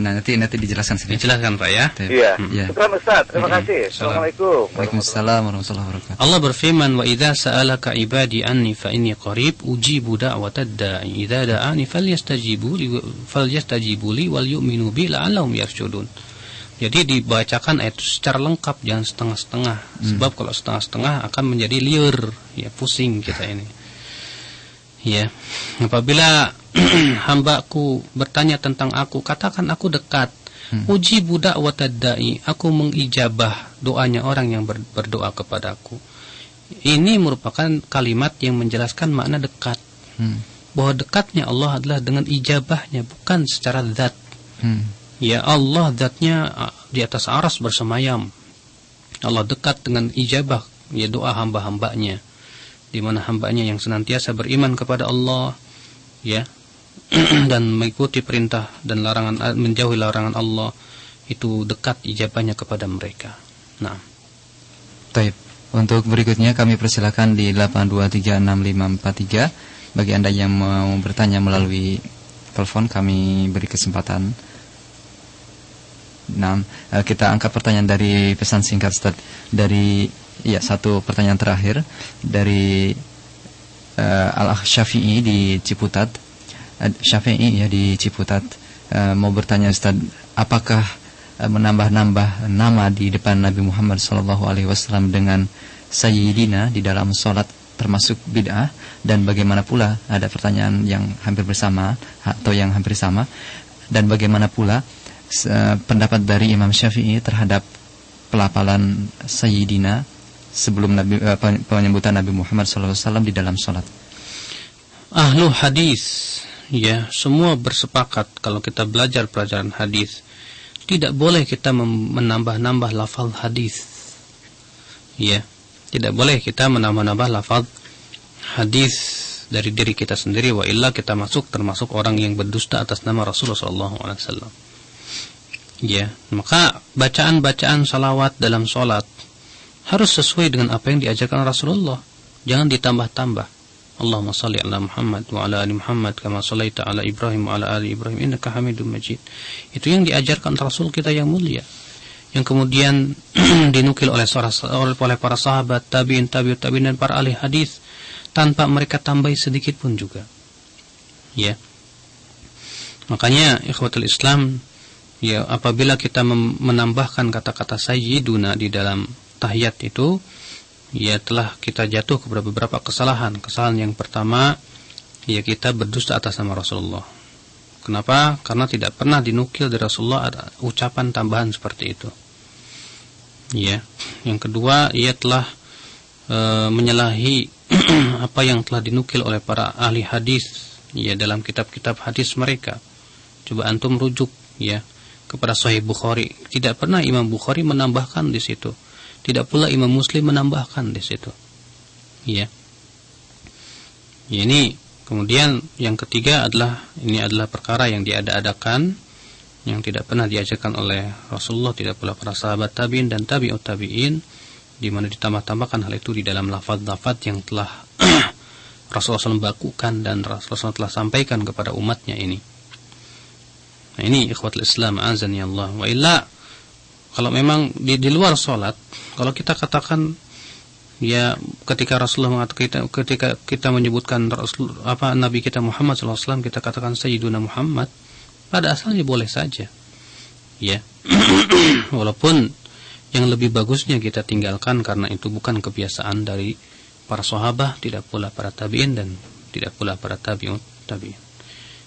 Nah, nanti dijelaskan sendiri. Dijelaskan Pak ya. Iya. Syukran Ustaz, terima kasih. Assalamualaikum. Waalaikumsalam warahmatullahi wabarakatuh. Allah berfirman, "Wa idza sa'alaka 'ibadi anni fa inni qarib ujibu da'watad da'i idza da'ani falyastajibu li wal yu'minu bi la'allahum yarshudun." Jadi dibacakan ayat secara lengkap, jangan setengah-setengah. Sebab kalau setengah-setengah akan menjadi liur, ya pusing kita ini. Ya, apabila hambaku bertanya tentang aku, katakan aku dekat. Uji budak watadai, aku mengijabah doanya orang yang berdoa kepadaku. Ini merupakan kalimat yang menjelaskan makna dekat. Bahwa dekatnya Allah adalah dengan ijabahnya, bukan secara zat. Ya, Allah zatnya di atas aras bersemayam. Allah dekat dengan ijabah ya doa hamba-hambanya, di mana hambanya yang senantiasa beriman kepada Allah, ya, dan mengikuti perintah dan larangan, menjauhi larangan Allah, itu dekat ijabahnya kepada mereka. Nah, Taib. Untuk berikutnya kami persilakan di 8236543. Bagi Anda yang mau bertanya melalui telepon, kami beri kesempatan. Nah, kita angkat pertanyaan dari pesan singkat, Ustaz. Dari satu pertanyaan terakhir dari Al-Akh Syafi'i di Ciputat. Syafi'i ya di Ciputat mau bertanya, Ustaz, apakah menambah-nambah nama di depan Nabi Muhammad SAW dengan Sayyidina di dalam sholat termasuk bid'ah? Dan bagaimana pula, ada pertanyaan yang hampir bersama atau yang hampir sama, dan bagaimana pula pendapat dari Imam Syafi'i terhadap pelafalan Sayyidina sebelum penyebutan Nabi Muhammad SAW di dalam sholat? Ahlu hadis, ya, semua bersepakat kalau kita belajar pelajaran hadis, tidak boleh kita menambah-nambah lafaz hadis. Ya, tidak boleh kita menambah-nambah lafaz hadis dari diri kita sendiri, wa illa kita termasuk orang yang berdusta atas nama Rasulullah SAW. Ya, maka bacaan-bacaan salawat dalam sholat harus sesuai dengan apa yang diajarkan Rasulullah. Jangan ditambah-tambah. Allahumma salli ala Muhammad wa ala ali Muhammad kama sallaita ala Ibrahim wa ala ali Ibrahim innaka Hamidum Majid. Itu yang diajarkan Rasul kita yang mulia, yang kemudian dinukil oleh para sahabat, tabi'in, tabi'ut tabi'in, dan para ahli hadis tanpa mereka tambahi sedikit pun juga. Ya. Makanya ikhwatul Islam, ya, apabila kita menambahkan kata-kata sayyiduna di dalam tahiyat itu, ya, telah kita jatuh kepada beberapa kesalahan. Kesalahan yang pertama, ya, kita berdusta atas nama Rasulullah. Kenapa? Karena tidak pernah dinukil dari Rasulullah ada ucapan tambahan seperti itu. Ya. Yang kedua, ia telah menyalahi apa yang telah dinukil oleh para ahli hadis, ya, dalam kitab-kitab hadis mereka. Coba antum rujuk, ya, kepada Sahih Bukhari. Tidak pernah Imam Bukhari menambahkan di situ. Tidak pula Imam Muslim menambahkan di situ. Ya. Ya, ini kemudian yang ketiga adalah perkara yang diada-adakan, yang tidak pernah diajarkan oleh Rasulullah, tidak pula para sahabat tabi'in dan tabi'ut tabi'in, di mana ditambah-tambahkan hal itu di dalam lafaz-lafaz yang telah Rasulullah SAW bakukan dan Rasulullah telah sampaikan kepada umatnya ini. Nah, ini ikhwatul Islam azani Allah. Wa illa, kalau memang di luar sholat, kalau kita katakan, ya, ketika Rasulullah mengatakan, ketika kita menyebutkan Nabi kita Muhammad SAW, kita katakan Sayyiduna Muhammad, pada asalnya boleh saja, ya. Walaupun yang lebih bagusnya kita tinggalkan, karena itu bukan kebiasaan dari para sahabat, tidak pula para tabi'in dan tidak pula para tabi'ut tabi'in.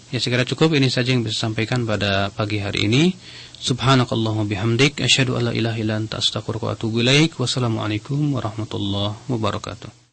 Ya, sekira cukup ini saja yang bisa sampaikan pada pagi hari ini. Subhanakallahumma bihamdik asyhadu alla ilaha illa anta astaghfiruka wa atubu ilaik. Wassalamualaikum warahmatullahi wabarakatuh.